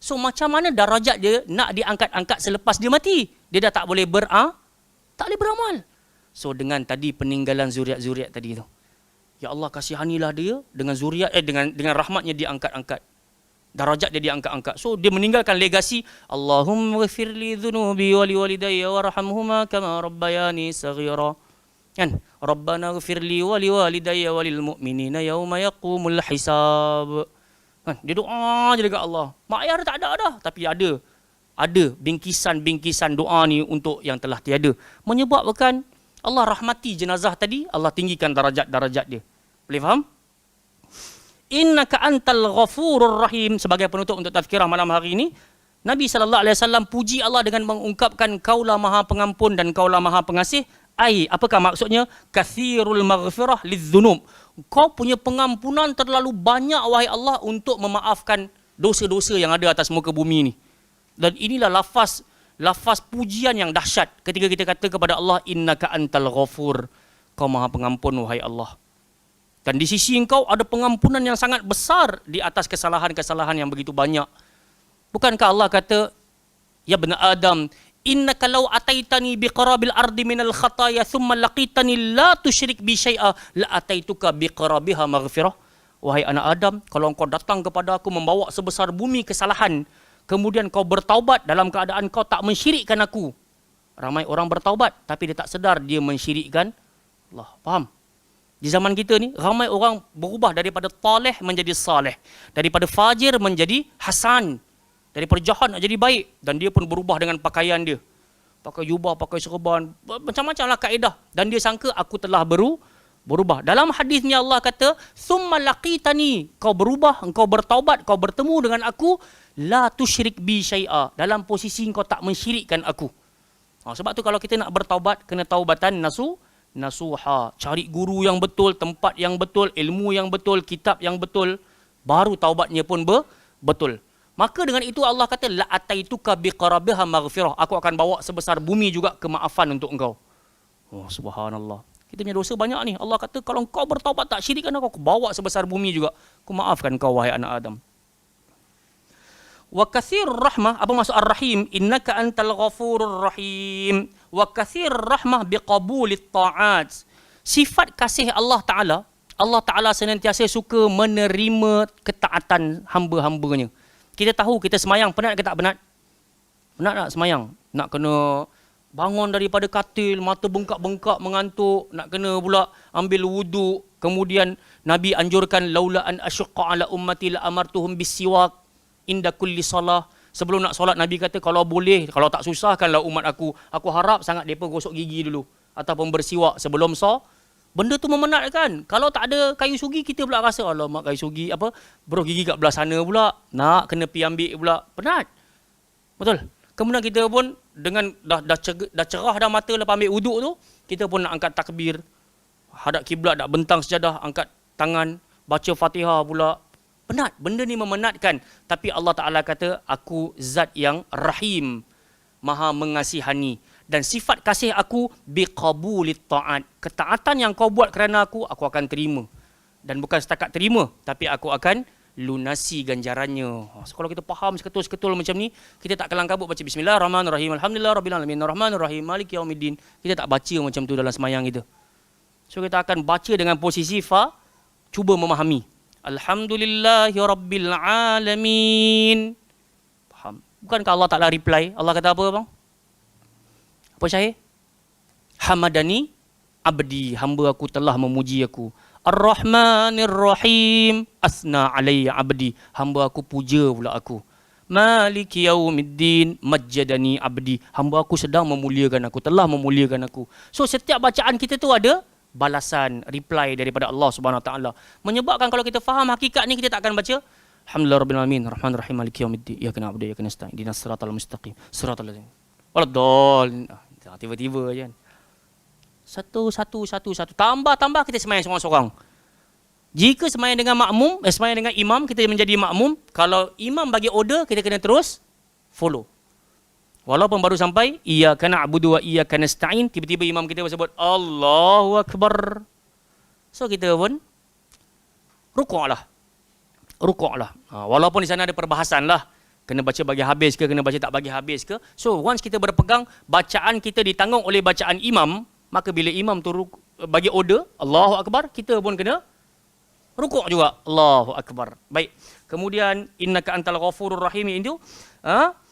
So macam mana darajat dia nak diangkat-angkat selepas dia mati? Dia dah tak boleh beramal. So dengan tadi peninggalan zuriat-zuriat tadi tu. Ya Allah, kasihanilah dia dengan zuriat dengan rahmatnya diangkat-angkat. Darajat dia diangkat-angkat. So dia meninggalkan legasi, Allahumma ghafirli dhunubi wa liwalidayya warhamhuma kama rabbayani saghira. Kan? Rabbana ghafirli wa liwalidayya walil mu'minina yauma yaqumul hisab. Kan? Dia doa je dekat Allah. Mak ayah dia tak ada dah, tapi ada bingkisan-bingkisan doa ni untuk yang telah tiada. Menyebabkan Allah rahmati jenazah tadi, Allah tinggikan darajat dia. Boleh faham? Innaka antal ghafurur rahim. Sebagai penutup untuk tazkirah malam hari ini, Nabi SAW puji Allah dengan mengungkapkan kaulah maha pengampun dan kaulah maha pengasih. Apakah maksudnya? Kathirul maghfirah lidzunub. Kau punya pengampunan terlalu banyak wahai Allah untuk memaafkan dosa-dosa yang ada atas muka bumi ni. Dan inilah lafaz pujian yang dahsyat ketika kita kata kepada Allah, innaka antal ghafur. Kau maha pengampun wahai Allah. Dan di sisi engkau ada pengampunan yang sangat besar di atas kesalahan-kesalahan yang begitu banyak. Bukankah Allah kata, ya bani Adam, innaka law ataitani biqarabil ardi minal khataya thumma laqitani la tusyrik bi syai'a la ataituka biqarabiha maghfirah. Wahai anak Adam, kalau engkau datang kepada aku membawa sebesar bumi kesalahan, kemudian kau bertaubat dalam keadaan kau tak mensyirikkan aku. Ramai orang bertaubat tapi dia tak sedar dia mensyirikkan Allah. Faham? Di zaman kita ni, ramai orang berubah daripada taleh menjadi saleh. Daripada fajir menjadi hasan. Daripada jahat nak jadi baik. Dan dia pun berubah dengan pakaian dia. Pakai jubah, pakai serban. Macam-macam lah kaedah. Dan dia sangka aku telah berubah. Dalam hadis ni Allah kata, Thumma laqitani. Kau berubah, engkau bertaubat, kau bertemu dengan aku. La tusyrik bi syai'a. Dalam posisi kau tak mensyirikkan aku. Sebab tu kalau kita nak bertaubat, kena taubatan nasuha. Cari guru yang betul, tempat yang betul, ilmu yang betul, kitab yang betul, baru taubatnya pun betul. Maka dengan itu Allah kata la ataituka biqarabiha maghfirah. Aku akan bawa sebesar bumi juga kemaafan untuk engkau. Oh subhanallah. Kita punya dosa banyak ni. Allah kata kalau kau bertaubat tak syirikkan aku bawa sebesar bumi juga. Aku maafkan kau wahai anak Adam. Wa kathir rahmah, apa maksud ar-rahim? Innaka antal ghafurur rahim. Wa kathir rahmah biqabulit ta'at. Sifat kasih Allah Ta'ala senantiasa suka menerima ketaatan hamba-hambanya. Kita tahu kita semayang, penat ke tak penat? Penat tak semayang? Nak kena bangun daripada katil, mata bengkak-bengkak mengantuk, nak kena pula ambil wuduk. Kemudian Nabi anjurkan laula an asyqa ala ummati la amartuhum bisiwak inda kulli salah. Sebelum nak solat Nabi kata kalau boleh, kalau tak susahkanlah umat aku harap sangat depa gosok gigi dulu ataupun bersiwak sebelum Benda tu memenatkan. Kalau tak ada kayu sugi, kita pula rasa alamak kayu sugi beruh gigi kat belah sana pula, nak kena pi ambil pula, penat. Betul. Kemudian kita pun dengan dah cerah dah mata lepas ambil wuduk tu, kita pun nak angkat takbir, hadap kiblat, nak bentang sejadah, angkat tangan, baca Fatihah pula. Penat. Benda ni memenatkan. Tapi Allah Ta'ala kata, aku zat yang rahim, maha mengasihani. Dan sifat kasih aku biqabulit ta'at. Ketaatan yang kau buat kerana aku akan terima. Dan bukan setakat terima, tapi aku akan lunasi ganjarannya. So, kalau kita faham seketul-seketul macam ni, kita tak kelang kabut baca bismillahirrahmanirrahim, alhamdulillahirabbil arrahmanirrahim, maliki yaumiddin. Kita tak baca macam tu dalam semayang kita. So kita akan baca dengan posisi fa, cuba memahami. Alhamdulillahirabbil alamin. Faham? Bukankah Allah Ta'ala reply? Allah kata apa bang? Apa Syahir? Hamadani abdi, hamba aku telah memuji aku. Ar-Rahmanir-Rahim, asna alayya abdi, hamba aku puja pula aku. Maliki yaumiddin, majjadani abdi, hamba aku sedang memuliakan aku, telah memuliakan aku. So setiap bacaan kita tu ada balasan, reply daripada Allah Subhanahu Wa Taala. Menyebabkan kalau kita faham hakikat ni, kita tak akan baca Alhamdulillahirabbil alamin, Rahmanir-Rahim, maliki yaumiddin, iyyaka na'budu wa iyyaka nasta'in, ihdinas siratal mustaqim, siratal ladzina waladdallin. Tiba-tiba je kan. Satu. Tambah kita semayang seorang-seorang. Jika semayang dengan makmum, semayang dengan imam, kita menjadi makmum. Kalau imam bagi order, kita kena terus follow. Walaupun baru sampai, iyyaka na'budu wa iyyaka nasta'in, tiba-tiba imam kita bersebut Allahu Akbar. So kita pun rukuk lah. Walaupun di sana ada perbahasan lah. Kena baca bagi habis ke, kena baca tak bagi habis ke. So once kita berpegang, bacaan kita ditanggung oleh bacaan imam, maka bila imam tu bagi order Allahu Akbar, kita pun kena rukuk juga Allahu Akbar. Baik. Kemudian innaka antal ghafurur rahim itu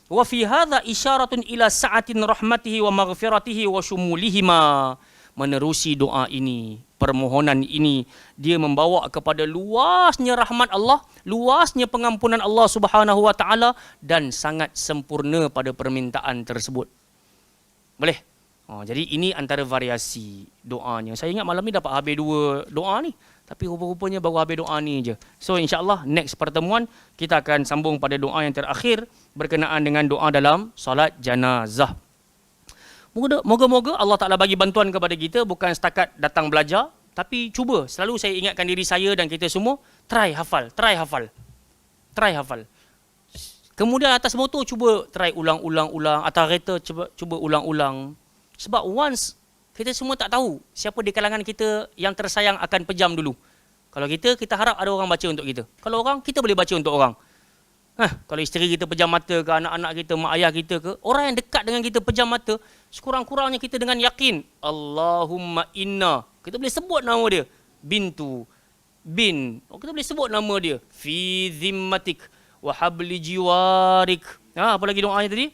wa fi hadza isyaratun ila sa'atin rahmatihi wa maghfiratihi wa shumulihima. Menerusi doa ini, permohonan ini, dia membawa kepada luasnya rahmat Allah, luasnya pengampunan Allah Subhanahu Wa Taala, dan sangat sempurna pada permintaan tersebut. Boleh? Jadi ini antara variasi doanya. Saya ingat malam ni dapat habis 2 doa ni, tapi rupa-rupanya baru habis doa ni je. So insya-Allah next pertemuan kita akan sambung pada doa yang terakhir berkenaan dengan doa dalam solat janazah. Moga-moga Allah Ta'ala bagi bantuan kepada kita, bukan setakat datang belajar, tapi cuba, selalu saya ingatkan diri saya dan kita semua, try hafal. Kemudian atas motor, cuba try ulang-ulang. Atas kereta, cuba ulang-ulang. Sebab once, kita semua tak tahu siapa di kalangan kita yang tersayang akan pejam dulu. Kalau kita harap ada orang baca untuk kita. Kalau orang, kita boleh baca untuk orang. Kalau isteri kita pejam mata ke, anak-anak kita, mak ayah kita ke, orang yang dekat dengan kita pejam mata, sekurang-kurangnya kita dengan yakin, Allahumma inna, kita boleh sebut nama dia, bintu, bin, kita boleh sebut nama dia, fi zimmatik, wa habli jiwarik. Apa lagi doanya tadi?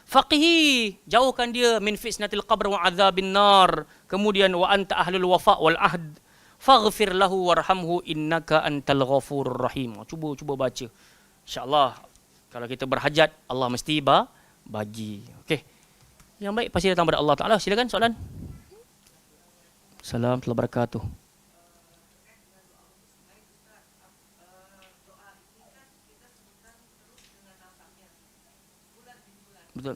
Faqihi, jauhkan dia min fitnatil qabr wa azabin nar. Kemudian wa anta ahlul wafa wal ahd, faghfir lahu warhamhu innaka antal ghafurur rahim. Cuba baca. InsyaAllah, kalau kita berhajat, Allah mesti bagi. Okey. Yang baik pasti datang pada Allah Ta'ala. Silakan soalan. Assalamualaikum warahmatullahi wabarakatuh. Betul.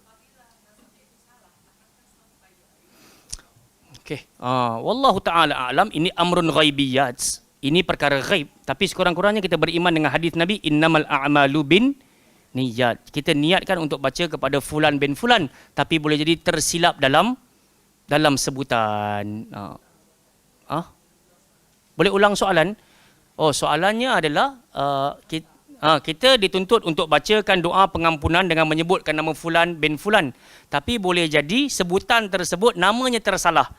Okey. Wallahu taala alam, ini amrun ghaibiyat. Ini perkara ghaib, tapi sekurang-kurangnya kita beriman dengan hadis Nabi, innamal a'malu bin niyat. Kita niatkan untuk baca kepada fulan bin fulan, tapi boleh jadi tersilap dalam sebutan. Boleh ulang soalan? Soalannya adalah kita dituntut untuk bacakan doa pengampunan dengan menyebutkan nama fulan bin fulan, tapi boleh jadi sebutan tersebut namanya tersalah.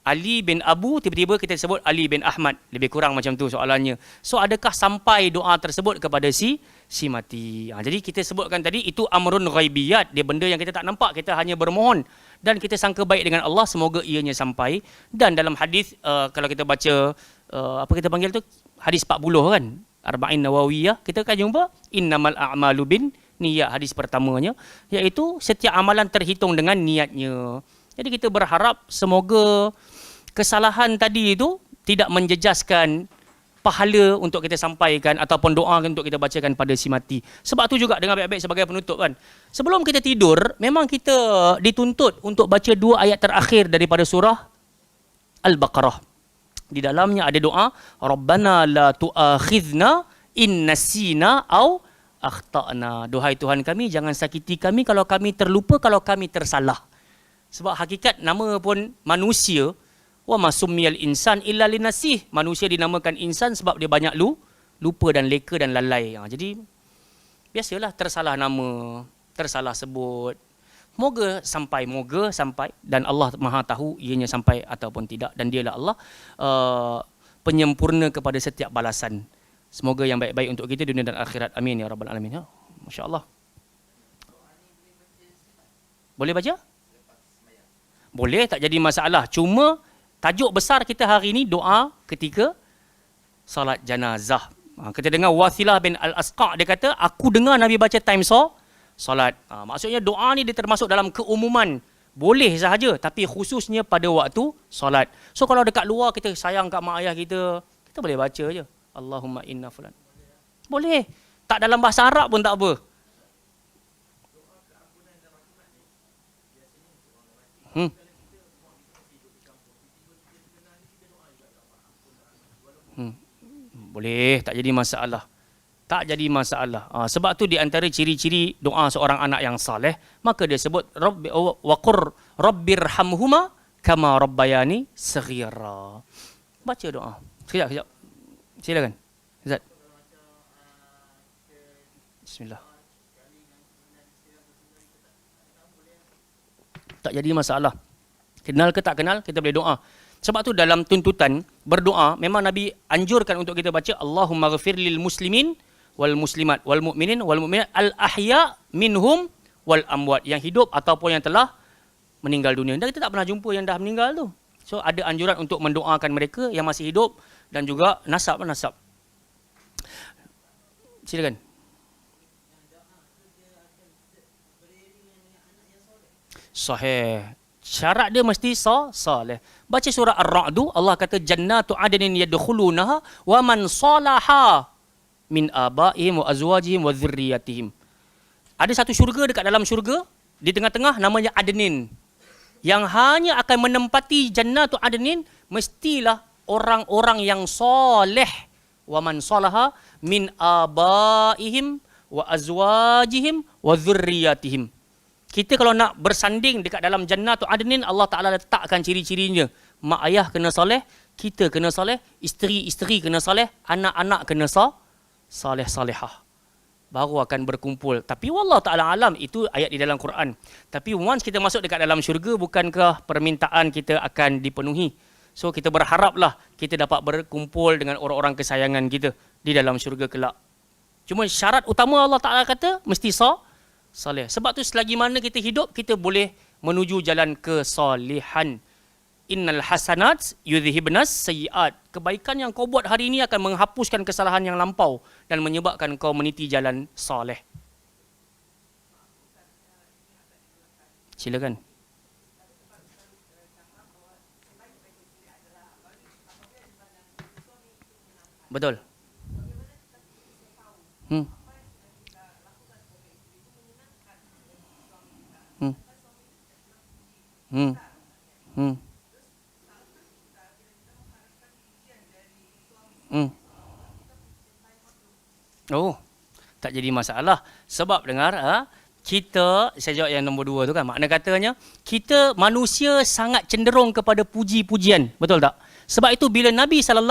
Ali bin Abu, tiba-tiba kita sebut Ali bin Ahmad. Lebih kurang macam tu soalannya. So adakah sampai doa tersebut kepada si mati? Jadi kita sebutkan tadi itu amrun ghaibiyat. Dia benda yang kita tak nampak, kita hanya bermohon dan kita sangka baik dengan Allah, semoga ianya sampai. Dan dalam hadis kalau kita baca apa kita panggil tu, hadis 40 kan, Arba'in Nawawiyah, kita akan jumpa innamal a'malu bin niyat, hadis pertamanya, iaitu setiap amalan terhitung dengan niatnya. Jadi kita berharap semoga kesalahan tadi itu tidak menjejaskan pahala untuk kita sampaikan ataupun doa untuk kita bacakan pada si mati. Sebab tu juga dengan baik-baik sebagai penutup kan, sebelum kita tidur memang kita dituntut untuk baca 2 ayat terakhir daripada surah Al-Baqarah. Di dalamnya ada doa, Rabbana la tu'akhidna in nasina au akhtana. Duhai Tuhan kami, jangan sakiti kami kalau kami terlupa, kalau kami tersalah. Sebab hakikat nama pun manusia, wa masummiyal insan illa linasih. Manusia dinamakan insan sebab dia banyak lupa dan leka dan lalai. Jadi biasalah tersalah nama, tersalah sebut. Moga sampai dan Allah Maha tahu ianya sampai ataupun tidak, dan dialah Allah penyempurna kepada setiap balasan. Semoga yang baik-baik untuk kita dunia dan akhirat. Amin ya rabbal alamin. Masya-Allah. Boleh baca? Boleh, tak jadi masalah. Cuma tajuk besar kita hari ini doa ketika salat janazah. Kita dengar Wathilah bin Al-Asqa, dia kata, aku dengar Nabi baca time salat. Maksudnya doa ni dia termasuk dalam keumuman. Boleh sahaja, tapi khususnya pada waktu salat. So kalau dekat luar kita sayang kat mak ayah kita, kita boleh baca je. Allahumma inna fulan. Boleh. Tak dalam bahasa Arab pun tak apa. Boleh, tak jadi masalah. Tak jadi masalah. Sebab tu di antara ciri-ciri doa seorang anak yang saleh, maka dia sebut waqur rabbirhamhuma kama rabbayani saghira. Baca doa. Sekejap. Silakan. Zat. Bismillah. Tak jadi masalah. Kenal ke tak kenal, kita boleh doa. Sebab tu dalam tuntutan berdoa, memang Nabi anjurkan untuk kita baca Allahumma ghafir lil muslimin wal muslimat wal mu'minin wal mu'minat al ahya minhum wal amwat, yang hidup ataupun yang telah meninggal dunia. Dan kita tak pernah jumpa yang dah meninggal tu. So ada anjuran untuk mendoakan mereka yang masih hidup dan juga nasab. Silakan. Sahih. Syarat dia mesti salih. Baca surah Ar-Ra'du, Allah kata jannatu adnin yadkhulunaha wa man salaha min abaihim wa azwajihim wa dzurriyyatihim. Ada satu syurga dekat dalam syurga, di tengah-tengah namanya Adnin. Yang hanya akan menempati jannatu adnin mestilah orang-orang yang soleh. Wa man salaha min abaihim wa azwajihim wa dzurriyyatihim. Kita kalau nak bersanding dekat dalam Jannatul Adnin, Allah Ta'ala letakkan ciri-cirinya. Mak ayah kena soleh, kita kena soleh, isteri-isteri kena soleh, anak-anak kena soleh-solehah. Baru akan berkumpul. Tapi wallahu Ta'ala alam, itu ayat di dalam Quran. Tapi once kita masuk dekat dalam syurga, bukankah permintaan kita akan dipenuhi? So kita berharaplah kita dapat berkumpul dengan orang-orang kesayangan kita di dalam syurga kelak. Cuma syarat utama Allah Ta'ala kata, mesti saleh. Sebab tu selagi mana kita hidup, kita boleh menuju jalan kesalihan. Innal hasanat yudhibnas sayyiat. Kebaikan yang kau buat hari ini akan menghapuskan kesalahan yang lampau dan menyebabkan kau meniti jalan saleh. Silakan. Betul. Hmm. Oh, tak jadi masalah. Sebab dengar, saya jawab yang nombor 2 tu kan. Makna katanya, kita manusia sangat cenderung kepada puji-pujian. Betul tak? Sebab itu bila Nabi SAW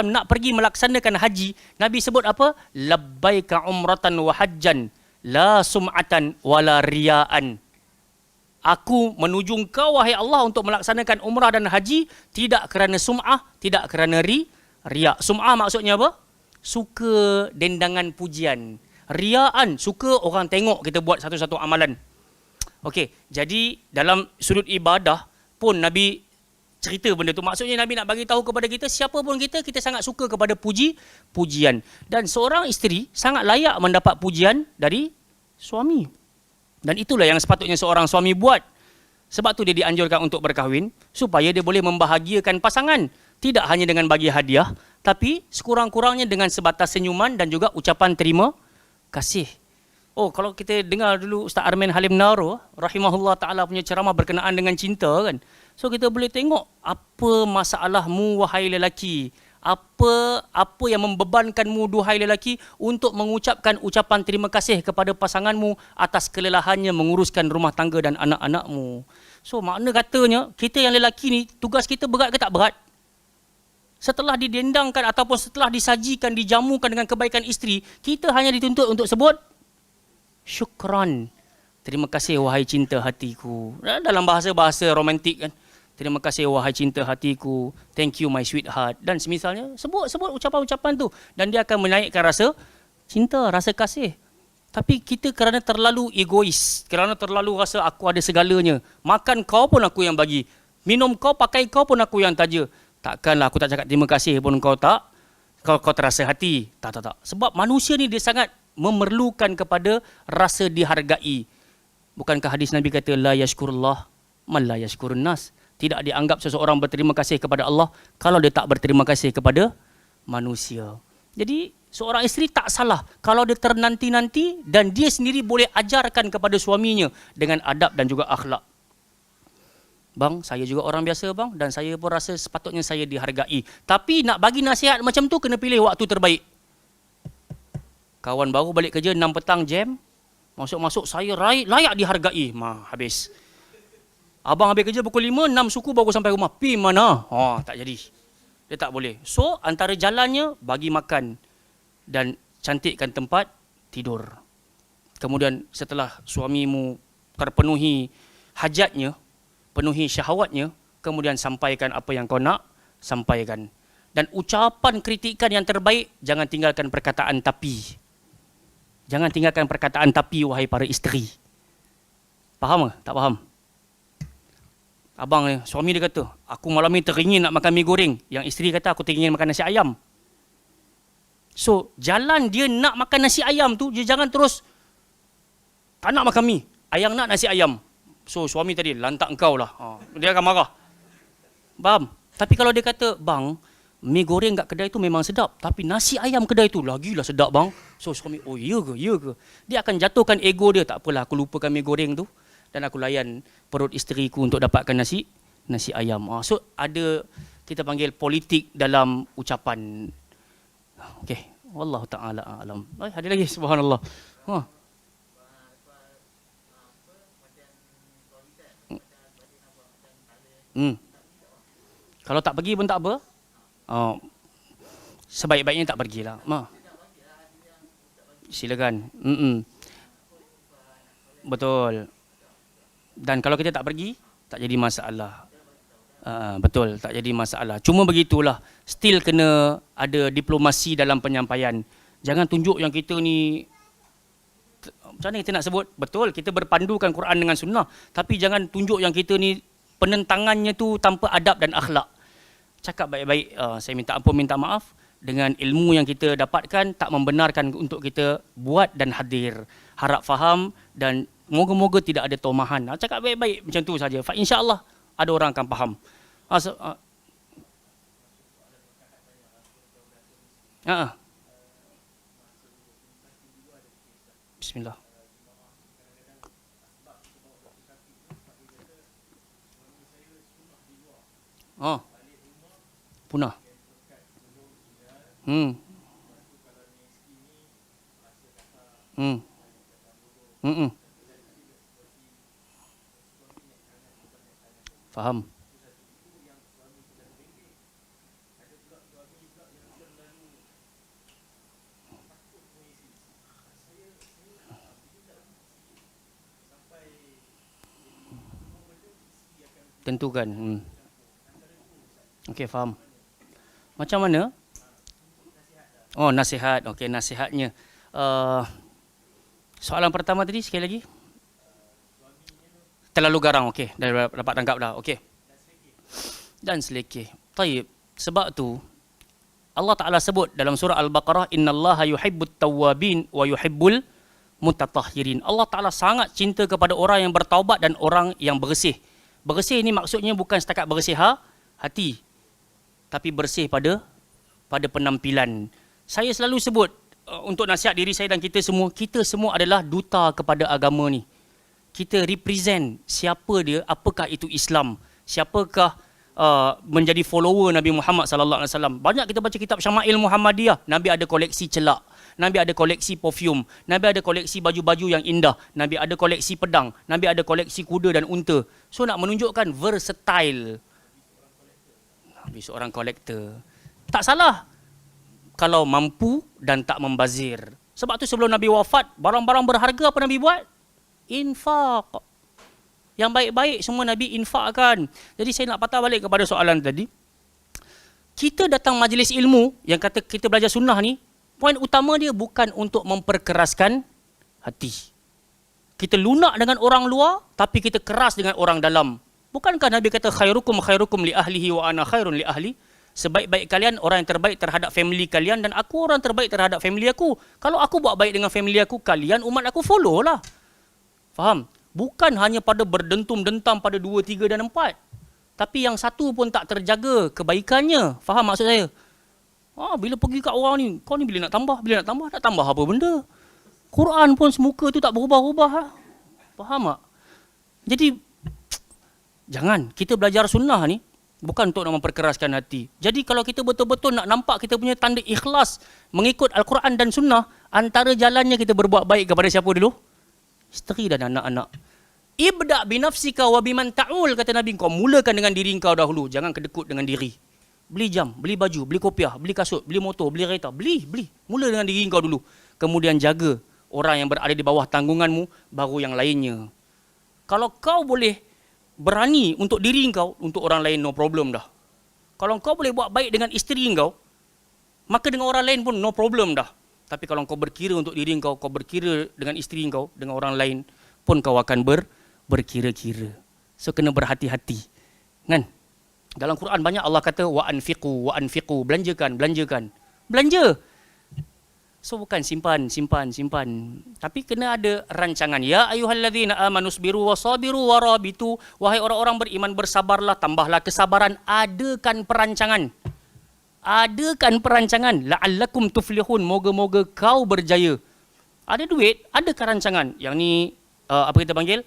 nak pergi melaksanakan haji, Nabi sebut apa? Labbaika umratan wa hajjan, la sum'atan wala riya'an. Aku menuju engkau wahai Allah untuk melaksanakan umrah dan haji, tidak kerana sum'ah, tidak kerana riak. Sum'ah maksudnya apa? Suka dendangan pujian. Riaan, suka orang tengok kita buat satu-satu amalan. Okey, jadi dalam sudut ibadah pun Nabi cerita benda tu. Maksudnya Nabi nak bagi tahu kepada kita, siapa pun kita sangat suka kepada pujian. Dan seorang isteri sangat layak mendapat pujian dari suami. Dan itulah yang sepatutnya seorang suami buat. Sebab tu dia dianjurkan untuk berkahwin, supaya dia boleh membahagiakan pasangan. Tidak hanya dengan bagi hadiah, tapi sekurang-kurangnya dengan sebatas senyuman dan juga ucapan terima kasih. Oh, kalau kita dengar dulu Ustaz Armin Halim Naro, rahimahullah ta'ala punya ceramah berkenaan dengan cinta kan. So kita boleh tengok apa masalahmu wahai lelaki. Apa yang membebankanmu duhai lelaki untuk mengucapkan ucapan terima kasih kepada pasanganmu atas kelelahannya menguruskan rumah tangga dan anak-anakmu. So makna katanya, kita yang lelaki ni tugas kita berat ke tak berat? Setelah didendangkan ataupun setelah disajikan, dijamukan dengan kebaikan isteri, kita hanya dituntut untuk sebut syukran. Terima kasih wahai cinta hatiku. Dalam bahasa-bahasa romantik kan. Terima kasih wahai cinta hatiku. Thank you my sweetheart. Dan semisalnya, sebut ucapan-ucapan tu. Dan dia akan menaikkan rasa cinta, rasa kasih. Tapi kita kerana terlalu egois, kerana terlalu rasa aku ada segalanya. Makan kau pun aku yang bagi. Minum kau, pakai kau pun aku yang taja. Takkanlah aku tak cakap terima kasih pun kau tak. Kau terasa hati. Tak. Sebab manusia ni dia sangat memerlukan kepada rasa dihargai. Bukankah hadis Nabi kata, la yashkurullah man la yashkurun nas. Tidak dianggap seseorang berterima kasih kepada Allah kalau dia tak berterima kasih kepada manusia. Jadi seorang isteri tak salah kalau dia ternanti-nanti dan dia sendiri boleh ajarkan kepada suaminya dengan adab dan juga akhlak. Bang, saya juga orang biasa bang, dan saya pun rasa sepatutnya saya dihargai. Tapi nak bagi nasihat macam tu kena pilih waktu terbaik. Kawan baru balik kerja 6 petang jam, masuk-masuk saya layak dihargai. Habis. Abang habis kerja pukul 5, 6 suku baru sampai rumah. Pi mana? Tak jadi. Dia tak boleh. So, antara jalannya bagi makan dan cantikkan tempat tidur. Kemudian setelah suamimu terpenuhi hajatnya, penuhi syahwatnya, kemudian sampaikan apa yang kau nak sampaikan. Dan ucapan kritikan yang terbaik, jangan tinggalkan perkataan tapi. Jangan tinggalkan perkataan tapi wahai para isteri. Faham ke? Tak faham? Abang ni, suami dia kata, aku malam ni teringin nak makan mi goreng. Yang isteri kata, aku teringin makan nasi ayam. So, jalan dia nak makan nasi ayam tu, dia jangan terus tak nak makan mi. Ayang nak nasi ayam. So, suami tadi, lantak engkau lah. Dia akan marah. Faham? Tapi kalau dia kata, bang, mi goreng kat kedai tu memang sedap. Tapi nasi ayam kedai tu lagilah sedap bang. So, suami, oh iya ke? Dia akan jatuhkan ego dia. Tak apalah, aku lupakan mi goreng tu. Dan aku layan perut isteriku untuk dapatkan nasi ayam. So, ada, kita panggil politik dalam ucapan. Okey. Wallahu ta'ala a'lam. Ada lagi, subhanallah. Kalau tak pergi pun tak apa. Sebaik-baiknya tak pergilah. Silakan. Betul. Dan kalau kita tak pergi, tak jadi masalah. Betul, tak jadi masalah. Cuma begitulah, still kena ada diplomasi dalam penyampaian. Jangan tunjuk yang kita ni, macam mana kita nak sebut? Betul, kita berpandukan Quran dengan sunnah. Tapi jangan tunjuk yang kita ni penentangannya tu tanpa adab dan akhlak. Cakap baik-baik, saya minta ampun, minta maaf. Dengan ilmu yang kita dapatkan, tak membenarkan untuk kita buat dan hadir. Harap faham dan moga-moga tidak ada tomahan. Cakap baik-baik macam tu saja. InsyaAllah ada orang akan faham. Bismillah. Punah. Hmm. Hmm. Hmm. Faham. Tentukan. Okey, faham. Macam mana? Oh, nasihat. Okey, nasihatnya. Uh, soalan pertama tadi sekali lagi. Terlalu garang. Okey, dah dapat tangkap dah. Okey. Dan selekeh. Taib. Sebab tu Allah Taala sebut dalam surah Al-Baqarah, innallaha yuhibbut tawwabin wa yuhibbul mutatahhirin. Allah Taala sangat cinta kepada orang yang bertaubat dan orang yang bersih. Bersih ini maksudnya bukan setakat bersih hati, tapi bersih pada penampilan. Saya selalu sebut untuk nasihat diri saya dan kita semua adalah duta kepada agama ni. Kita represent siapa dia, apakah itu Islam, siapakah menjadi follower Nabi Muhammad sallallahu alaihi wasallam. Banyak kita baca kitab Syama'il Muhammadiyah, Nabi ada koleksi celak, Nabi ada koleksi perfume, Nabi ada koleksi baju-baju yang indah, Nabi ada koleksi pedang, Nabi ada koleksi kuda dan unta. So nak menunjukkan versatile. Nabi seorang kolektor. Tak salah kalau mampu dan tak membazir. Sebab tu sebelum Nabi wafat, barang-barang berharga apa Nabi buat? Infak. Yang baik-baik semua Nabi infakkan. Jadi saya nak patah balik kepada soalan tadi. Kita datang majlis ilmu yang kata kita belajar sunnah ni, poin utama dia bukan untuk memperkeraskan hati. Kita lunak dengan orang luar, tapi kita keras dengan orang dalam. Bukankah Nabi kata khairukum li ahlihi wa ana khairun li ahli? Sebaik-baik kalian orang yang terbaik terhadap family kalian dan aku orang terbaik terhadap family aku. Kalau aku buat baik dengan family aku, kalian umat aku follow lah. Faham? Bukan hanya pada berdentum-dentam pada 2, 3 dan 4. Tapi yang satu pun tak terjaga kebaikannya. Faham maksud saya? Bila pergi kat orang ni, kau ni bila nak tambah, nak tambah apa benda? Quran pun semuka tu tak berubah-ubah. Faham tak? Jadi, jangan. Kita belajar sunnah ni, bukan untuk nak memperkeraskan hati. Jadi kalau kita betul-betul nak nampak kita punya tanda ikhlas mengikut Al-Quran dan sunnah, antara jalannya kita berbuat baik kepada siapa dulu? Isteri dan anak-anak. Ibda' binafsika wa biman ta'ul, kata Nabi. Kau mulakan dengan diri kau dahulu. Jangan kedekut dengan diri. Beli jam, beli baju, beli kopiah, beli kasut, beli motor, beli kereta. Beli. Mula dengan diri kau dulu. Kemudian jaga orang yang berada di bawah tanggunganmu, baru yang lainnya. Kalau kau boleh berani untuk diri kau, untuk orang lain no problem dah. Kalau kau boleh buat baik dengan isteri kau, maka dengan orang lain pun no problem dah. Tapi kalau kau berkira untuk diri kau, kau berkira dengan isteri kau, dengan orang lain pun kau akan berkira-kira. So kena berhati-hati. Kan? Dalam Quran banyak Allah kata wa anfiqu, belanjakan. Belanja. So bukan simpan. Tapi kena ada rancangan. Ya ayyuhalladzina amanu sabiru wasabiru warabitu. Wahai orang-orang beriman, bersabarlah, tambahlah kesabaran, adakan perancangan. La'allakum tuflihun, moga-moga kau berjaya. Ada duit, adakah rancangan? Yang ni apa kita panggil?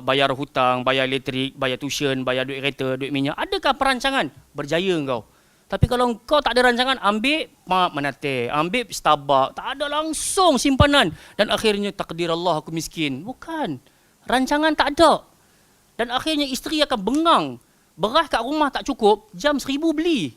Bayar hutang, bayar elektrik, bayar tuition, bayar duit kereta, duit minyak. Adakah perancangan? Berjaya engkau. Tapi kalau kau tak ada rancangan, ambil Menate, ambil Starbucks, tak ada langsung simpanan. Dan akhirnya takdir Allah aku miskin. Bukan. Rancangan tak ada. Dan akhirnya isteri akan bengang. Beras kat rumah tak cukup, jam 1000 beli.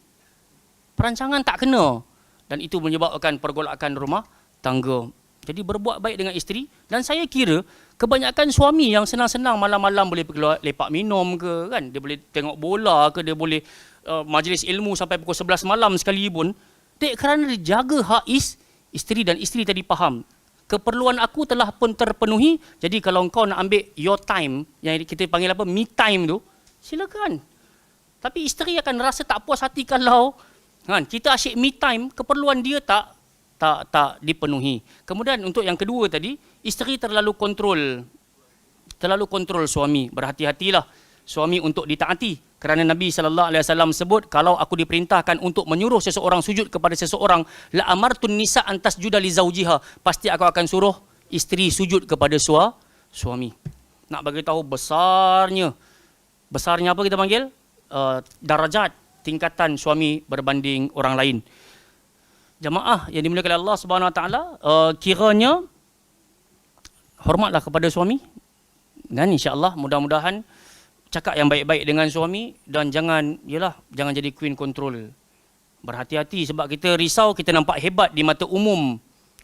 Perancangan tak kena. Dan itu menyebabkan pergolakan rumah tangga. Jadi berbuat baik dengan isteri. Dan saya kira kebanyakan suami yang senang-senang malam-malam boleh pergi lepak minum ke, kan? Dia boleh tengok bola ke, dia boleh majlis ilmu sampai pukul 11 malam sekali pun. Kerana dia jaga hak isteri, dan isteri tadi faham. Keperluan aku telah pun terpenuhi. Jadi kalau kau nak ambil your time, yang kita panggil apa, me time tu, silakan. Tapi isteri akan rasa tak puas hati kalau kita asyik me time, keperluan dia tak dipenuhi. Kemudian untuk yang kedua tadi, isteri terlalu kontrol suami. Berhati-hatilah suami untuk ditaati. Kerana Nabi SAW sebut, kalau aku diperintahkan untuk menyuruh seseorang sujud kepada seseorang, la amartun nisa an tasjuda li zawjiha, pasti aku akan suruh isteri sujud kepada suami. Nak bagi tahu besarnya apa kita panggil? Darajat, tingkatan suami berbanding orang lain. Jamaah yang dimuliakan oleh Allah Subhanahu Wa Taala, kiranya hormatlah kepada suami, dan insya-Allah mudah-mudahan cakap yang baik-baik dengan suami, dan jangan jadi queen control. Berhati-hati sebab kita risau kita nampak hebat di mata umum.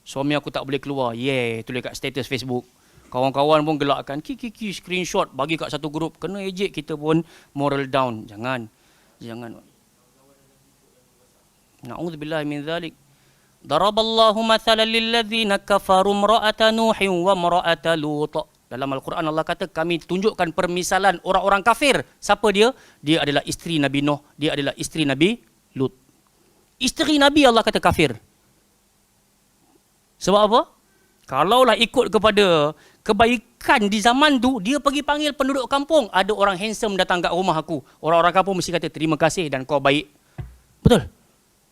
Suami aku tak boleh keluar. Tulis kat status Facebook. Kawan-kawan pun gelakkan. Kiki screenshot bagi kat satu grup. Kena ejek, kita pun moral down. Jangan. Na'udzubillahi min dzalik. Daraballahu mathalan lilladzina kafaru imra'ata Nuhin wa imra'ata Lut. Dalam Al-Quran Allah kata kami tunjukkan permisalan orang-orang kafir. Siapa dia? Dia adalah isteri Nabi Nuh. Dia adalah isteri Nabi Lut. Isteri Nabi Allah kata kafir. Sebab apa? Kalaulah ikut kepada kebaikan di zaman tu, dia pergi panggil penduduk kampung. Ada orang handsome datang kat rumah aku. Orang-orang kampung mesti kata terima kasih dan kau baik. Betul?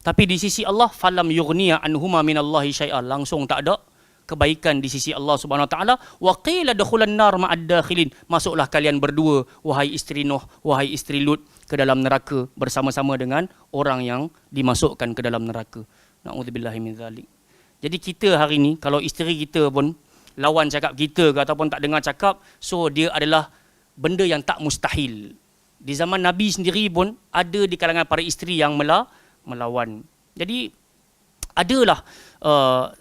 Tapi di sisi Allah, falam yughniya anhuma minallahi syai'an. Langsung tak ada kebaikan di sisi Allah Subhanahu Wa Taala. Wa qila dakhulan nar ma'ad dakhilin. Masuklah kalian berdua, wahai isteri Nuh, wahai isteri Lut, ke dalam neraka bersama-sama dengan orang yang dimasukkan ke dalam neraka. Na'udzubillahi min dzalik. Jadi kita hari ni, kalau isteri kita pun lawan cakap kita ke ataupun tak dengar cakap, so dia adalah benda yang tak mustahil. Di zaman Nabi sendiri pun ada di kalangan para isteri yang melawan. Jadi adalah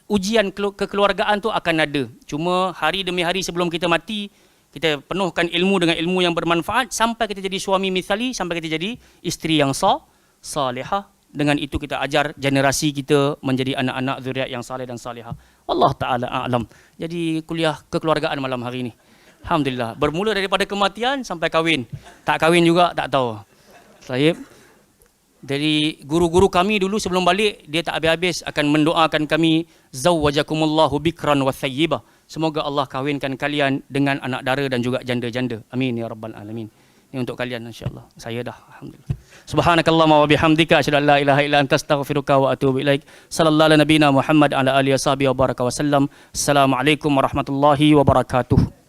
ujian kekeluargaan tu akan ada. Cuma hari demi hari sebelum kita mati, kita penuhkan ilmu dengan ilmu yang bermanfaat sampai kita jadi suami misali, sampai kita jadi isteri yang salihah. Dengan itu kita ajar generasi kita menjadi anak-anak zuriat yang saleh dan salihah. Wallahu taala a'lam. Jadi kuliah kekeluargaan malam hari ini, alhamdulillah, bermula daripada kematian sampai kahwin. Tak kahwin juga tak tahu. Sahib, dari guru-guru kami dulu sebelum balik, dia tak habis-habis akan mendoakan kami, zawwajakumullahu bikran wa thayyiba. Semoga Allah kahwinkan kalian dengan anak dara dan juga janda-janda. Amin ya rabbal alamin. Ini untuk kalian insya-Allah. Saya dah, alhamdulillah. Subhanakallahumma wa bihamdika asyhadu an la ilaha illa anta astaghfiruka wa atubu ilaik. Sallallahu ala nabiyina Muhammad ala alihi washabihi wa baraka wasallam. Assalamualaikum warahmatullahi wabarakatuh.